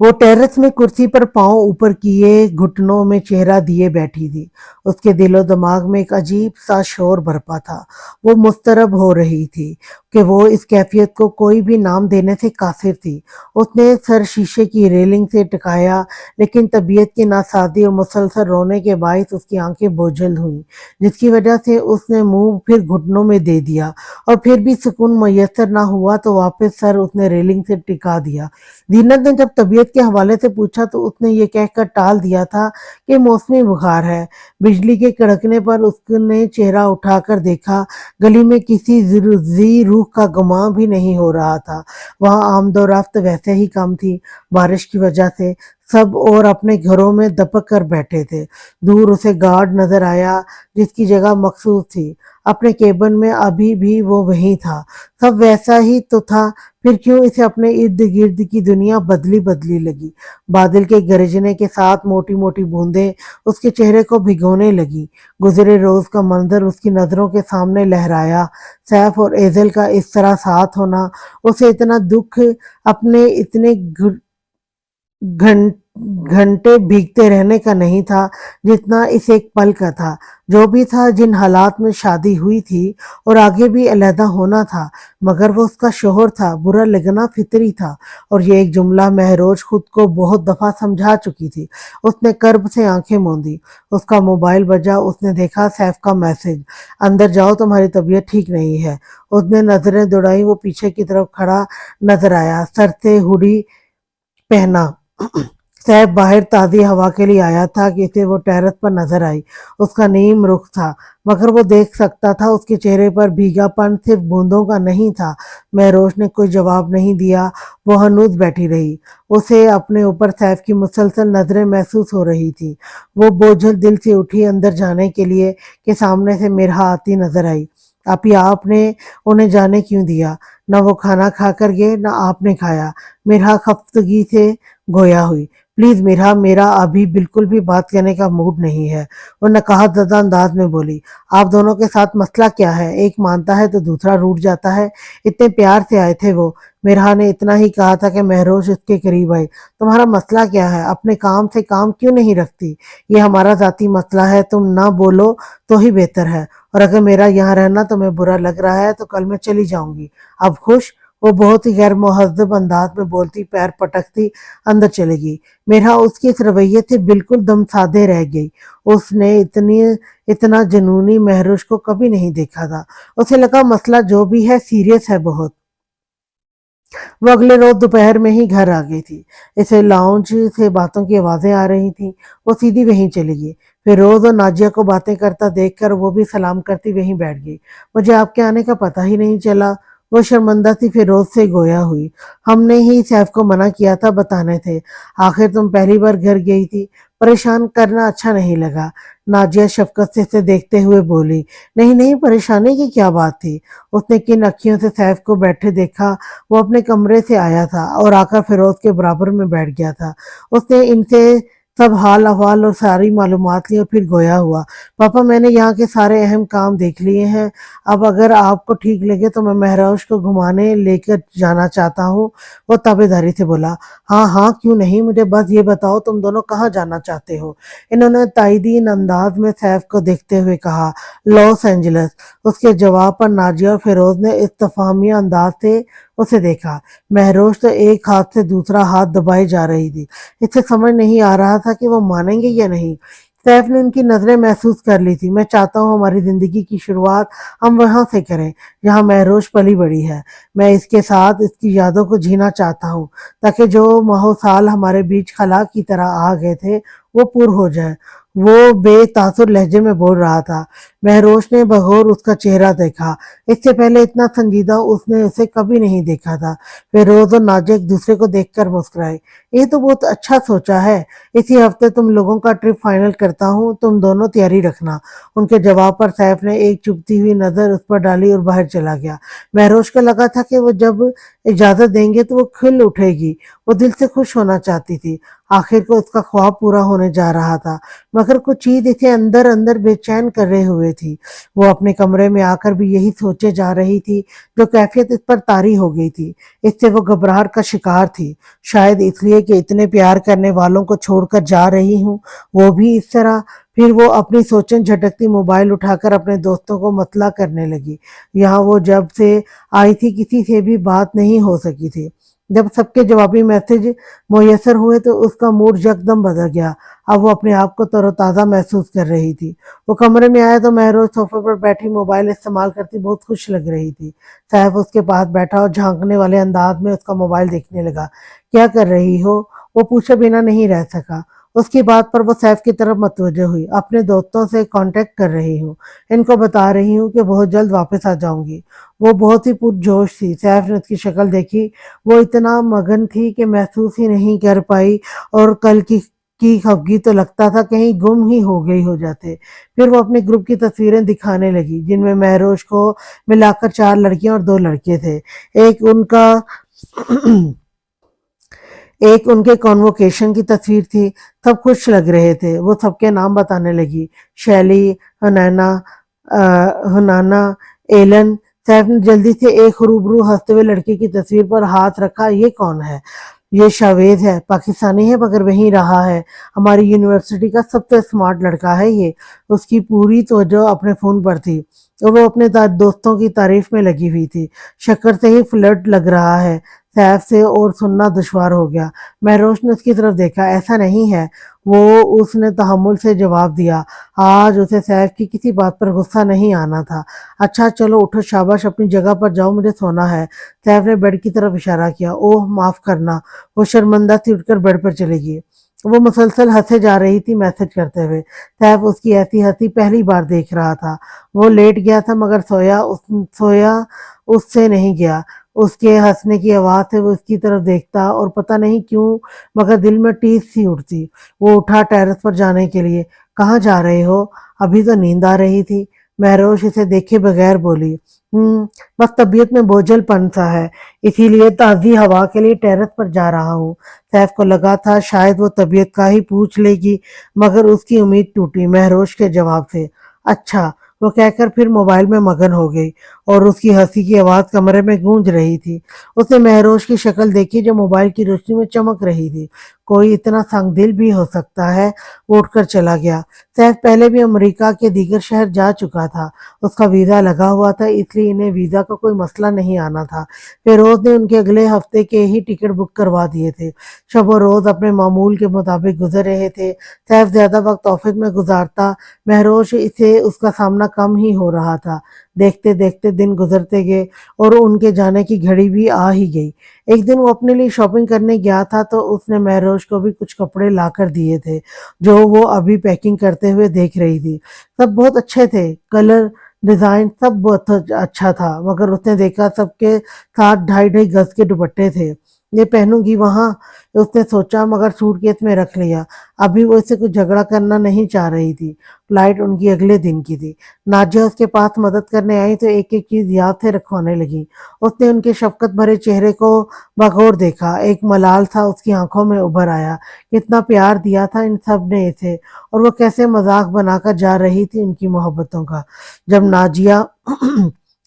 وہ ٹیرس میں کرسی پر پاؤں اوپر کیے گھٹنوں میں چہرہ دیے بیٹھی تھی۔ اس کے دل و دماغ میں ایک عجیب سا شور برپا تھا۔ وہ مضطرب ہو رہی تھی کہ وہ اس کیفیت کو کوئی بھی نام دینے سے قاصر تھی۔ اس نے سر شیشے کی ریلنگ سے ٹکایا، لیکن طبیعت کی ناسازی اور مسلسل رونے کے باعث اس کی آنکھیں بوجھل ہوئیں، جس کی وجہ سے اس نے منہ پھر گھٹنوں میں دے دیا، اور پھر بھی سکون میسر نہ ہوا تو واپس سر اس نے ریلنگ سے ٹکا دیا۔ زینت نے جب طبیعت کے حوالے سے پوچھا تو اس نے یہ کہہ کر ٹال دیا تھا کہ موسمی بخار ہے۔ بجلی کے کڑکنے پر اس نے چہرہ اٹھا کر دیکھا، گلی میں کسی ذی روح کا گمان بھی نہیں ہو رہا تھا۔ وہاں آمد و رفت ویسے ہی کم تھی، بارش کی وجہ سے سب اور اپنے گھروں میں دپک کر بیٹھے تھے۔ دور اسے گارڈ نظر آیا جس کی جگہ مخصوص تھی۔ اپنے کیبن میں ابھی بھی وہ وہیں تھا، سب ویسا ہی تو تھا، پھر کیوں اسے اپنے ارد گرد کی دنیا بدلی بدلی لگی۔ بادل کے گرجنے کے ساتھ موٹی موٹی بوندیں اس کے چہرے کو بھگونے لگی۔ گزرے روز کا منظر اس کی نظروں کے سامنے لہرایا۔ سیف اور ایزل کا اس طرح ساتھ ہونا، اسے اتنا دکھ اپنے اتنے گھنٹے بھیگتے رہنے کا نہیں تھا جتنا اس ایک پل کا تھا۔ جو بھی تھا، جن حالات میں شادی ہوئی تھی اور آگے بھی علیحدہ ہونا تھا، مگر وہ اس کا شوہر تھا، برا لگنا فطری تھا، اور یہ ایک جملہ مہروش خود کو بہت دفعہ سمجھا چکی تھی۔ اس نے کرب سے آنکھیں موندی۔ اس کا موبائل بجا، اس نے دیکھا سیف کا میسج، اندر جاؤ تمہاری طبیعت ٹھیک نہیں ہے۔ اس نے نظریں دوڑائیں، وہ پیچھے کی طرف کھڑا نظر آیا، سر سے ہوڈی پہنا۔ سیف باہر تازی ہوا کے لیے آیا تھا کہ اسے وہ ٹیرس پر نظر آئی۔ اس کا نیم رخ تھا، مگر وہ دیکھ سکتا تھا اس کے چہرے پر بھیگا پن صرف بوندوں کا نہیں تھا۔ مہروش نے کوئی جواب نہیں دیا، وہ ہنوز بیٹھی رہی۔ اسے اپنے اوپر سیف کی مسلسل نظریں محسوس ہو رہی تھی۔ وہ بوجھل دل سے اٹھی اندر جانے کے لیے کہ سامنے سے مرحا آتی نظر آئی۔ اپی آپ نے انہیں جانے کیوں دیا؟ نہ وہ کھانا کھا کر گئے نہ آپ نے کھایا۔ مرحا خفتگی سے گویا ہوئی۔ پلیز مرحا، میرا ابھی بالکل بھی بات کرنے کا موڈ نہیں ہے، وہ نقاہت زدہ انداز میں بولی۔ آپ دونوں کے ساتھ مسئلہ کیا ہے؟ ایک مانتا ہے تو دوسرا روٹھ جاتا ہے۔ اتنے پیار سے آئے تھے وہ۔ مرحا نے اتنا ہی کہا تھا کہ مہروش اس کے قریب آئی۔ تمہارا مسئلہ کیا ہے؟ اپنے کام سے کام کیوں نہیں رکھتی؟ یہ ہمارا ذاتی مسئلہ ہے، تم نہ بولو تو ہی بہتر ہے، اور اگر میرا یہاں رہنا تمہیں برا لگ رہا ہے تو کل میں چلی جاؤں گی۔ اب خوش؟ وہ بہت ہی غیر مہذب انداز میں بولتی، پیر پٹکتی اندر چلے گی۔ مرحا اس کے اس رویے سے بالکل دم سادھے رہ گئی۔ اس نے اتنا جنونی مہروش کو کبھی نہیں دیکھا تھا۔ اسے لگا مسئلہ جو بھی ہے سیریس ہے بہت۔ وہ اگلے روز دوپہر میں ہی گھر آ گئی تھی۔ اسے لاؤنج سے باتوں کی آوازیں آ رہی تھیں۔ وہ سیدھی وہیں چلی گئی۔ پھر روز اور ناجیہ کو باتیں کرتا دیکھ کر وہ بھی سلام کرتی وہیں بیٹھ گئی۔ مجھے آپ کے آنے کا پتہ ہی نہیں چلا، وہ شرمندہ سی فیروز سے گویا ہوئی۔ ہم نے ہی سیف کو منع کیا تھا، بتانے تھے، آخر تم پہلی بار گھر گئی تھی، پریشان کرنا اچھا نہیں لگا۔ ناجیہ شفقت سے اسے دیکھتے ہوئے بولی۔ نہیں نہیں، پریشانی کی کیا بات تھی؟ اس نے کن اکھیوں سے سیف کو بیٹھے دیکھا۔ وہ اپنے کمرے سے آیا تھا اور آ کر فیروز کے برابر میں بیٹھ گیا تھا۔ اس نے ان سے سب حال احوال اور ساری معلومات لی اور پھر گویا ہوا۔ پاپا، میں نے یہاں کے سارے اہم کام دیکھ لیے ہیں، اب اگر آپ کو ٹھیک لگے تو میں مہروش کو گھمانے لے کر جانا چاہتا ہوں۔ وہ تابع داری سے بولا۔ ہاں ہاں، کیوں نہیں، مجھے بس یہ بتاؤ تم دونوں کہاں جانا چاہتے ہو؟ انہوں نے تائیدی انداز میں سیف کو دیکھتے ہوئے کہا۔ Los Angeles. اس کے جواب پر ناجیہ اور فیروز نے استفہامیہ انداز سے اسے دیکھا۔ مہروش تو ایک ہاتھ سے دوسرا ہاتھ دبائے جا رہی تھی۔ اسے سمجھ نہیں آ رہا تھا کہ وہ مانیں گے یا نہیں۔ سیف نے ان کی نظریں محسوس کر لی تھی۔ میں چاہتا ہوں ہماری زندگی کی شروعات ہم وہاں سے کریں جہاں مہروش پلی بڑی ہے۔ میں اس کے ساتھ اس کی یادوں کو جینا چاہتا ہوں، تاکہ جو ماہ و سال ہمارے بیچ خلا کی طرح آ گئے تھے وہ پور ہو جائیں۔ وہ बेतासुर लहजे में बोल रहा था। महरोश ने बगौर उसका चेहरा देखा। इससे पहले इतना संजीदा उसने उसे कभी नहीं देखा था। फिरोज और नाजिया एक दूसरे को देखकर मुस्कुराए। ये तो बहुत अच्छा सोचा है। इसी हफ्ते तुम लोगों का ट्रिप फाइनल करता हूँ, तुम दोनों तैयारी रखना। उनके जवाब पर सैफ ने एक चुभती हुई नजर उस पर डाली और बाहर चला गया। महरोश को लगा था कि वो जब इजाजत देंगे तो वो खिल उठेगी। वो दिल से खुश होना चाहती थी। आखिर को उसका ख्वाब पूरा होने जा रहा था, मगर कुछ चीज इसे अंदर अंदर बेचैन कर रहे हुए थी। वो अपने कमरे में आकर भी यही सोचे जा रही थी। जो कैफियत इस पर तारी हो गई थी, इससे वो घबराहट का शिकार थी। शायद इसलिए कि इतने प्यार करने वालों को छोड़कर जा रही हूँ, वो भी इस तरह। फिर वो अपनी सोचन झटकती मोबाइल उठाकर अपने दोस्तों को मतला करने लगी। यहाँ वो जब से आई थी किसी से भी बात नहीं हो सकी थी। जब सबके जवाबी मैसेज मुयसर हुए तो उसका मूड यकदम बदल गया। अब वो अपने आप को तरोताज़ा महसूस कर रही थी। वो कमरे में आया तो महरोज सोफे पर बैठी मोबाइल इस्तेमाल करती बहुत खुश लग रही थी। सैफ उसके पास बैठा और झांकने वाले अंदाज में उसका मोबाइल देखने लगा। क्या कर रही हो? वो पूछे बिना नहीं रह सका। उसकी बात पर वो सैफ की तरफ मतवजह हुई। अपने दोस्तों से कांटेक्ट कर रही हूँ, इनको बता रही हूँ कि बहुत जल्द वापस आ जाऊंगी। वो बहुत ही पुरजोश थी। सैफ ने उसकी शक्ल देखी। वो इतना मगन थी कि महसूस ही नहीं कर पाई, और कल की खफगी तो लगता था कहीं गुम ही हो गई हो जाते। फिर वो अपने ग्रुप की तस्वीरें दिखाने लगी, जिनमें महरोज को मिलाकर 4 लड़कियां और 2 लड़के थे। एक उनका एक उनके कॉन्वोकेशन की तस्वीर थी। सब खुश लग रहे थे। वो सबके नाम बताने लगी। शैली, हनैना, हुनाना, एलन। सैफ ने जल्दी से एक रूबरू हंसते हुए लड़के की तस्वीर पर हाथ रखा। ये कौन है? ये शावेद है, पाकिस्तानी है मगर वहीं रहा है। हमारी यूनिवर्सिटी का सबसे स्मार्ट लड़का है ये। उसकी पूरी तवज्जो अपने फोन पर थी और वो अपने दोस्तों की तारीफ में लगी हुई थी। शक्ल से ही फ्लर्ट लग रहा है। सैफ से और सुनना दुश्वार हो गया। महरोश ने उसकी तरफ देखा। ऐसा नहीं है, वो उसने तहम्मुल से जवाब दिया। आज उसे सैफ की किसी बात पर गुस्सा नहीं आना था। अच्छा चलो उठो, शाबाश, अपनी जगह पर जाओ, मुझे सोना है। सैफ ने बेड की तरफ इशारा किया। ओह माफ करना। वो शर्मिंदा सी उठकर बेड पर चली गई। वो मुसलसल हंसे जा रही थी मैसेज करते हुए। सैफ उसकी ऐसी हंसी पहली बार देख रहा था। वो लेट गया था मगर सोया उससे नहीं गया। उसके हंसने की आवाज से वो उसकी तरफ देखता और पता नहीं क्यों मगर दिल में टीस सी उठती। वो उठा टेरेस पर जाने के लिए। कहाँ जा रहे हो? अभी तो नींद आ रही थी। महरोश इसे देखे बगैर बोली। बस तबीयत में बोझलपन सा है, इसीलिए ताज़ी हवा के लिए टेरेस पर जा रहा हूँ। सैफ को लगा था शायद वो तबीयत का ही पूछ लेगी, मगर उसकी उम्मीद टूटी महरोश के जवाब से। अच्छा, वो कहकर फिर मोबाइल में मगन हो गई और उसकी हंसी की आवाज कमरे में गूंज रही थी। उसने महरोश की शक्ल देखी जो मोबाइल की रोशनी में चमक रही थी। कोई इतना संगदिल भी हो सकता है। वो उठकर चला गया। सैफ पहले भी अमेरिका के दीगर शहर जा चुका था। उसका वीजा लगा हुआ था, इसलिए इन्हें वीजा का कोई मसला नहीं आना था। फिरोज ने उनके अगले हफ्ते के ही टिकट बुक करवा दिए थे। शब व रोज अपने मामूल के मुताबिक गुजर रहे थे। सैफ ज्यादा वक्त ऑफिस में गुजारता। महरोश इसे उसका सामना कम ही हो रहा था। देखते देखते दिन गुजरते गए और उनके जाने की घड़ी भी आ ही गई। एक दिन वो अपने लिए शॉपिंग करने गया था तो उसने महरोश को भी कुछ कपड़े लाकर दिए थे, जो वो अभी पैकिंग करते हुए देख रही थी। सब बहुत अच्छे थे, कलर, डिजाइन सब बहुत अच्छा था, मगर उसने देखा सबके साथ 2.5 गज के दुपट्टे थे। ये पहनूंगी वहां, उसने सोचा, मगर सूटकेस में रख लिया। अभी वो इससे कुछ झगड़ा करना नहीं चाह रही थी। फ्लाइट उनकी अगले दिन की थी। नाजिया उसके पास मदद करने आई तो एक एक चीज याद से रखवाने लगी। उसने उनके शफकत भरे चेहरे को बगौर देखा। एक मलाल था उसकी आंखों में उभर आया। कितना प्यार दिया था इन सब ने इसे, और वो कैसे मजाक बनाकर जा रही थी उनकी मोहब्बतों का। जब नाजिया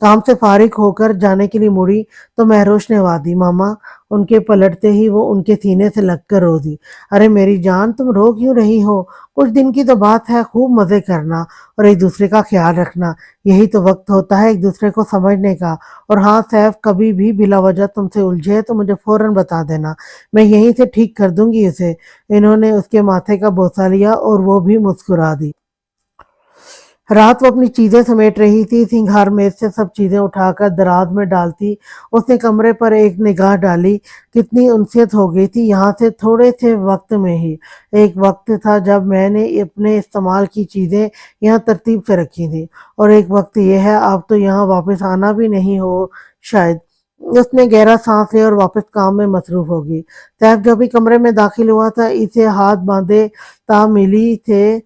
काम से फारिग होकर जाने के लिए मुड़ी तो महरोश ने आवाज दी, मामा। उनके पलटते ही वो उनके सीने से लगकर रो दी। अरे मेरी जान, तुम रो क्यों रही हो? कुछ दिन की तो बात है, खूब मजे करना और एक दूसरे का ख्याल रखना। यही तो वक्त होता है एक दूसरे को समझने का। और हाँ सैफ, कभी भी बिला वजह तुमसे उलझे तो मुझे फौरन बता देना, मैं यहीं से ठीक कर दूंगी उसे। इन्होंने उसके माथे का बोसा लिया और वो भी मुस्कुरा दी। रात वो अपनी चीजें समेट रही थी। सिंघार मेज से सब चीजें उठाकर दराज में डालती। उसने कमरे पर एक निगाह डाली। कितनी उनसीयत हो गई थी यहाँ से थोड़े से वक्त में ही। एक वक्त था जब मैंने अपने इस्तेमाल की चीजें यहाँ तरतीब से रखी थी, और एक वक्त ये है अब तो यहाँ वापस आना भी नहीं हो शायद। उसने गहरा सांस लिया और वापस काम में मसरूफ होगी। सैफ जो भी कमरे में दाखिल हुआ था, इसे हाथ बांधे तामिली थे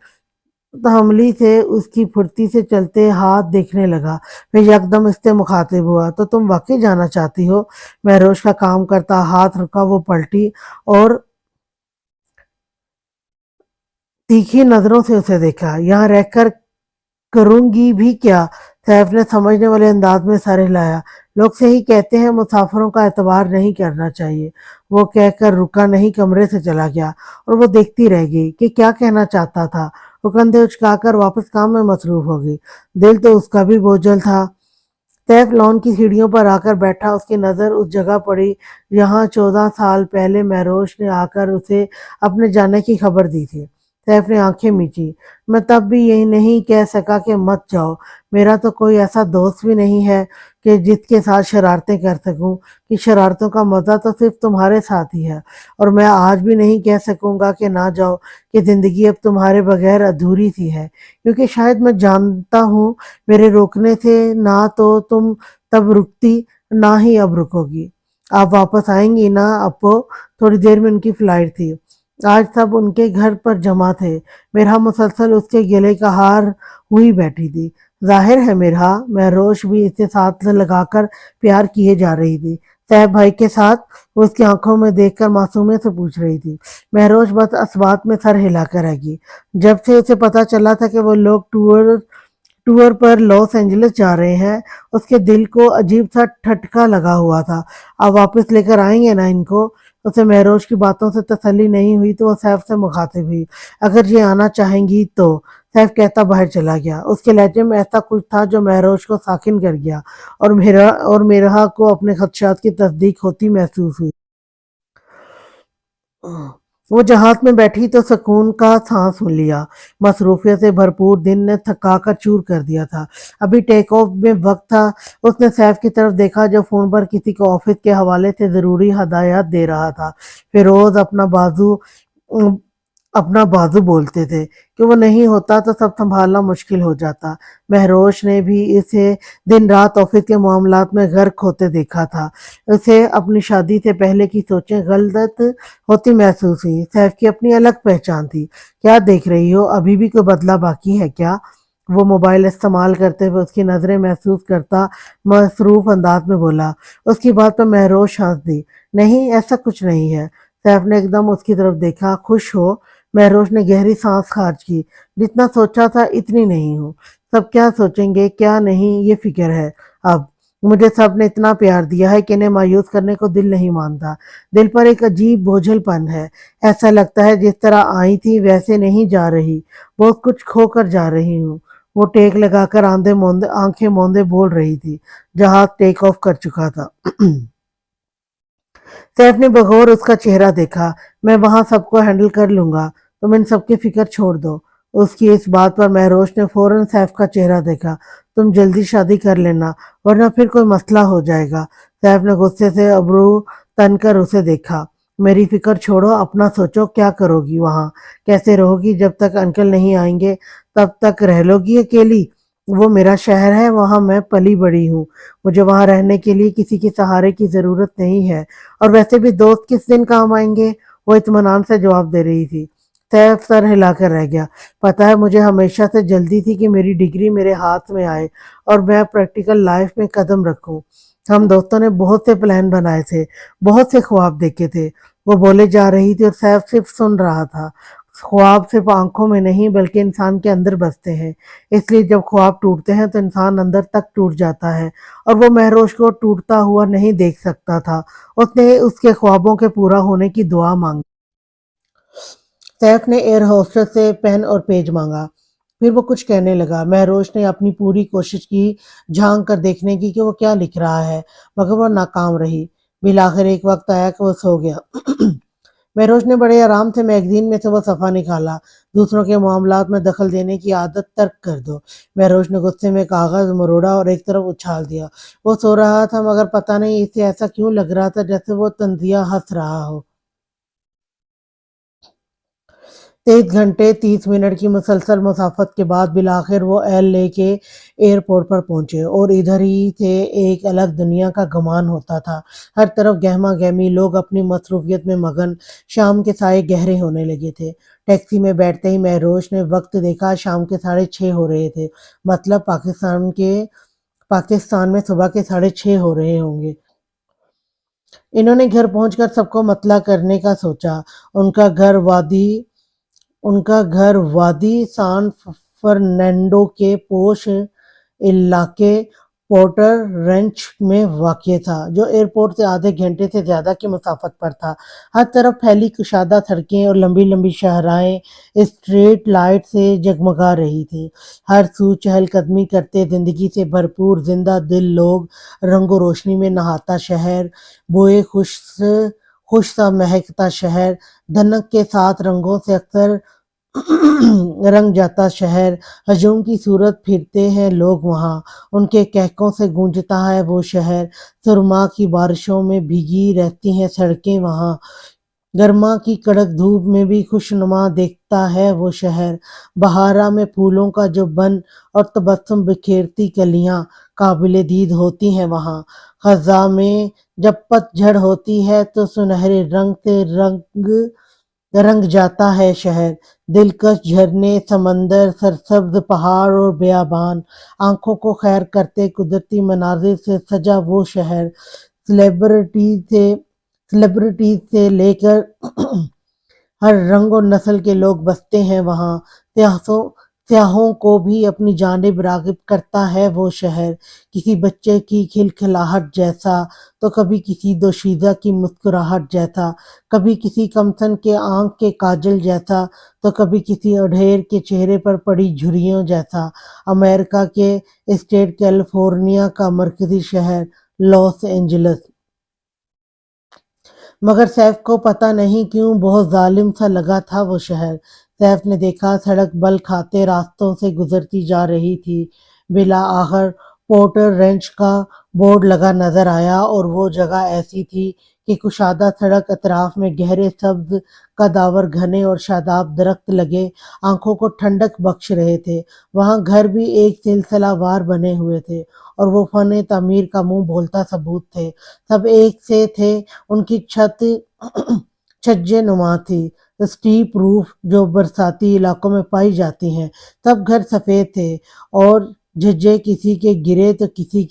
तामली से उसकी फुर्ती से चलते हाथ देखने लगा। फिर यकदम इससे मुखातिब हुआ, तो तुम वाकई जाना चाहती हो? महरोश का काम करता हाथ रुका। वो पलटी और तीखी नजरों से उसे देखा। यहाँ रहकर करूंगी भी क्या? सैफ ने समझने वाले अंदाज में सर हिलाया। लोग सही कहते हैं, मुसाफिरों का एतबार नहीं करना चाहिए। वो कहकर रुका नहीं, कमरे से चला गया, और वो देखती रह गई कि क्या कहना चाहता था। वो कंधे उचकाकर वापस काम में मसरूफ हो गई। दिल तो उसका भी बोझल था। सैफ लॉन की सीढ़ियों पर आकर बैठा। उसकी नज़र उस जगह पड़ी जहाँ 14 साल पहले महरोश ने आकर उसे अपने जाने की खबर दी थी। सैफ ने आंखें मींची। मैं तब भी यही नहीं कह सका कि मत जाओ। मेरा तो कोई ऐसा दोस्त भी नहीं है कि जिसके साथ शरारतें कर सकूं, कि शरारतों का मज़ा तो सिर्फ तुम्हारे साथ ही है। और मैं आज भी नहीं कह सकूंगा कि ना जाओ, कि ज़िंदगी अब तुम्हारे बगैर अधूरी सी है, क्योंकि शायद मैं जानता हूँ मेरे रोकने से ना तो तुम तब रुकती, ना ही अब रुकोगी। आप वापस आएंगी ना अप्पो? थोड़ी देर में उनकी फ्लाइट थी। आज सब उनके घर पर जमा थे। मिरहा मुसलसल उसके गले का हार हुई बैठी थी। जाहिर है मिरहा, महरोश भी इसे साथ लगाकर प्यार किए जा रही थी। सैफ भाई के साथ? वो उसकी आंखों में देखकर मासूमियत से पूछ रही थी। महरोश बस अस्बात में सर हिलाकर रह गई। जब से उसे पता चला था कि वो लोग टूर टूर पर लॉस एंजलिस जा रहे हैं, उसके दिल को अजीब सा ठटका लगा हुआ था। अब वापस लेकर आएंगे ना इनको? उसे महरोश की बातों से तसल्ली नहीं हुई, तो वो सैफ से मुखातिब हुई। अगर ये आना चाहेंगी तो? सैफ कहता बाहर चला गया। उसके लहजे में ऐसा कुछ था जो महरोश को साकिन कर गया, और मेरहा को अपने खदशात की तस्दीक होती महसूस हुई। वो जहाज में बैठी तो सुकून का सांस लिया। मसरूफियत से भरपूर दिन ने थका कर चूर कर दिया था। अभी टेक ऑफ में वक्त था। उसने सैफ की तरफ देखा जो फोन पर किसी को ऑफिस के हवाले से जरूरी हदायत दे रहा था। फिरोज अपना बाजू बोलते थे कि वो नहीं होता तो सब संभालना मुश्किल हो जाता। महरोश ने भी इसे दिन रात ऑफिस के मामलात में गर्क होते देखा था। उसे अपनी शादी से पहले की सोचें गलत होती महसूस हुई। सैफ की अपनी अलग पहचान थी। क्या देख रही हो? अभी भी कोई बदला बाकी है क्या? वो मोबाइल इस्तेमाल करते हुए उसकी नजरें महसूस करता मसरूफ अंदाज में बोला। उसकी बात पर महरोश हंस दी। नहीं, ऐसा कुछ नहीं है। सैफ ने एकदम उसकी तरफ देखा। खुश हो? महरोश ने गहरी सांस खारिज की। जितना सोचा था इतनी नहीं हूँ। सब क्या सोचेंगे क्या नहीं, ये फिक्र है अब। मुझे सब ने इतना प्यार दिया है कि इन्हें मायूस करने को दिल नहीं मानता। दिल पर एक अजीब बोझलपन है। ऐसा लगता है जिस तरह आई थी वैसे नहीं जा रही, बहुत कुछ खोकर जा रही हूँ। वो टेक लगाकर आंखें मूंदे बोल रही थी। जहाज टेक ऑफ कर चुका था। सैफ ने बगौर उसका चेहरा देखा। मैं वहां सबको हैंडल कर लूंगा, तुम इन सबकी फिक्र छोड़ दो। उसकी इस बात पर महरोश ने फौरन सैफ का चेहरा देखा। तुम जल्दी शादी कर लेना, वरना फिर कोई मसला हो जाएगा। सैफ ने गुस्से से अबरू तनकर उसे देखा। मेरी फिक्र छोड़ो, अपना सोचो। क्या करोगी वहां? कैसे रहोगी? जब तक अंकल नहीं आएंगे तब तक रह लोगी अकेली? वो मेरा शहर है, वहां मैं पली बड़ी हूँ। मुझे वहां रहने के लिए किसी के सहारे की जरूरत नहीं है। और वैसे भी दोस्त किस दिन काम आएंगे? वो इत्मीनान से जवाब दे रही थी। सैफ सर हिलाकर रह गया। पता है, मुझे हमेशा से जल्दी थी कि मेरी डिग्री मेरे हाथ में आए और मैं प्रैक्टिकल लाइफ में कदम रखूं। हम दोस्तों ने बहुत से प्लान बनाए थे, बहुत से ख्वाब देखे थे। वो बोले जा रही थी और सैफ सिर्फ सुन रहा था। ख्वाब सिर्फ आंखों में नहीं बल्कि इंसान के अंदर बसते हैं। इसलिए जब ख्वाब टूटते हैं तो इंसान अंदर तक टूट जाता है, और वो महरोश को टूटता हुआ नहीं देख सकता था। उसने उसके ख्वाबों के पूरा होने की दुआ मांगी। सैफ ने एयर होस्टेस से पेन और पेज मांगा। फिर वो कुछ कहने लगा। महरोश ने अपनी पूरी कोशिश की झांक कर देखने की कि वो क्या लिख रहा है, मगर वो नाकाम रही। बिलाखिर एक वक्त आया कि वो सो गया। महरोज ने बड़े आराम से मैगजीन में से वो सफ़ा निकाला। दूसरों के मामलात में दखल देने की आदत तर्क कर दो। महरोज ने गुस्से में कागज़ मरोड़ा और एक तरफ उछाल दिया। वो सो रहा था मगर पता नहीं इसे ऐसा क्यों लग रहा था जैसे वो तंजिया हंस रहा हो। 23 घंटे 30 मिनट की मुसलसल मुसाफत के बाद बिलाखिर वो एल के एयरपोर्ट पर पहुंचे और इधर ही से एक अलग दुनिया का गुमान होता था। हर तरफ गहमा गहमी, लोग अपनी मसरूफियत में मगन। शाम के साए गहरे होने लगे थे। टैक्सी में बैठते ही महरोश ने वक्त देखा, शाम के 6:30 हो रहे थे। मतलब पाकिस्तान में सुबह के 6:30 हो रहे होंगे। इन्होंने घर पहुंचकर सबको मतला करने का सोचा। उनका घर वादी उनका घर वादी सान फर्नांडो के पोश इलाके पोर्टर रेंच में वाक़ था, जो एयरपोर्ट से आधे घंटे से ज़्यादा की मुसाफत पर था। हर तरफ फैली कुशादा सड़कें और लंबी-लंबी शाहराहें स्ट्रीट लाइट से जगमगा रही थीं। हर सू चहलकदमी करते ज़िंदगी से भरपूर ज़िंदा दिल लोग, रंगो-रोशनी में नहाता शहर, बोए खुश-सा महकता शहर, धनक के साथ रंगों से अक्सर रंग जाता शहर, हजूम की सूरत फिरते हैं लोग वहाँ, उनके कहकों से गूंजता है वो शहर, सुरमा की बारिशों में भीगी रहती हैं सड़कें वहाँ, गर्मा की कड़क धूप में भी खुशनुमा देखता है वो शहर, बहारा में फूलों का जो बन और तबस्सुम बिखेरती कलियां काबिले दीद होती हैं वहाँ, खज़ां में जब पतझड़ होती है तो सुनहरे रंग से रंग जाता है शहर, दिलकश झरने, समंदर, सरसब्ज पहाड़ और बियाबान, आंखों को खैर करते कुदरती मनाजिर से सजा वो शहर, सेलिब्रिटी से सेलिब्रिटीज से लेकर हर रंग और नस्ल के लोग बसते हैं वहाँ। स्याहों को भी अपनी जानिब राग़िब करता है वो शहर, किसी बच्चे की खिलखिलाहट जैसा, तो कभी किसी दोशीज़ा की मुस्कुराहट जैसा, कभी किसी कमसन के आँख के काजल जैसा, तो कभी किसी अधेड़ के चेहरे पर पड़ी झुर्रियों जैसा। अमेरिका के स्टेट कैलिफोर्निया का मरकज़ी शहर लॉस एंजेलिस। मगर सैफ को पता नहीं क्यों बहुत जालिम सा लगा था वो शहर। सैफ ने देखा सड़क बल खाते रास्तों से गुजरती जा रही थी। बिला आखिर पोर्टर रेंच का बोर्ड लगा नजर आया और वो जगह ऐसी थी कि कुशादा सड़क, अतराफ में गहरे सब्ज कदावर घने और शादाब दरख्त लगे आंखों को ठंडक बख्श रहे थे। वहाँ घर भी एक सिलसिलावार बने हुए थे और वो फन तामीर का मुंह बोलता सबूत थे। सब एक से थे। उनकी छत छज्जे नुमा थी, स्टीप रूफ जो बरसाती इलाकों में पाई जाती हैं। सब घर सफ़ेद थे और झज्जे किसी के गिरे तो किसी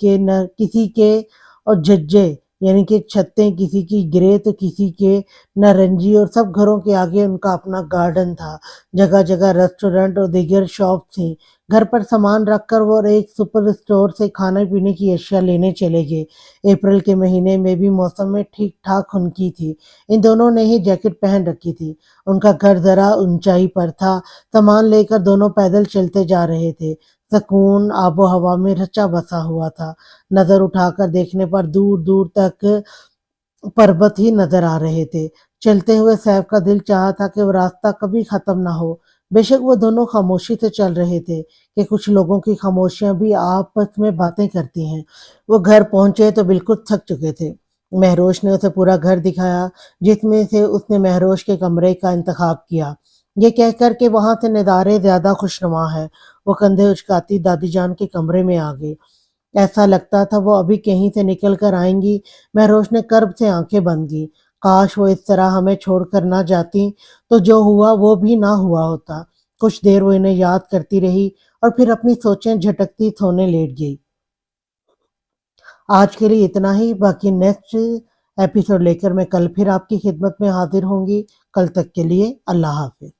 के और झज्जे यानी कि छतें किसी की गिरे तो किसी के नारंगी, और सब घरों के आगे उनका अपना गार्डन था। जगह जगह रेस्टोरेंट और दीगर शॉप थी। घर पर सामान रखकर वो एक सुपर स्टोर से खाने पीने की अशिया लेने चले गए। अप्रैल के महीने में भी मौसम में ठीक ठाक खुनकी थी। इन दोनों ने ही जैकेट पहन रखी थी। उनका घर जरा ऊंचाई पर था। सामान लेकर दोनों पैदल चलते जा रहे थे। सुकून आबो हवा में रचा बसा हुआ था। नजर उठाकर देखने पर दूर दूर तक पर्वत ही नजर आ रहे थे। चलते हुए सैफ का दिल चाहा था कि वो रास्ता कभी खत्म ना हो। बेशक वो दोनों खामोशी से चल रहे थे कि कुछ लोगों की खामोशियां भी आपस में बातें करती हैं। वो घर पहुंचे तो बिल्कुल थक चुके थे। महरोश ने उसे पूरा घर दिखाया, जिसमें से उसने महरोश के कमरे का इंतखाब किया, ये कहकर के वहां से नज़ारे ज्यादा खुशनुमा है। वो कंधे उचकाती दादी जान के कमरे में आ गई। ऐसा लगता था वो अभी कहीं से निकल कर आएंगी। महरोश ने कर्ब से आंखें बंद की। काश वो इस तरह हमें छोड़कर ना जाती, तो जो हुआ वो भी ना हुआ होता। कुछ देर वो इन्हें याद करती रही और फिर अपनी सोचें झटकती सोने लेट गई। आज के लिए इतना ही। बाकी नेक्स्ट एपिसोड लेकर मैं कल फिर आपकी खिदमत में हाजिर होंगी। कल तक के लिए अल्लाह हाफिज।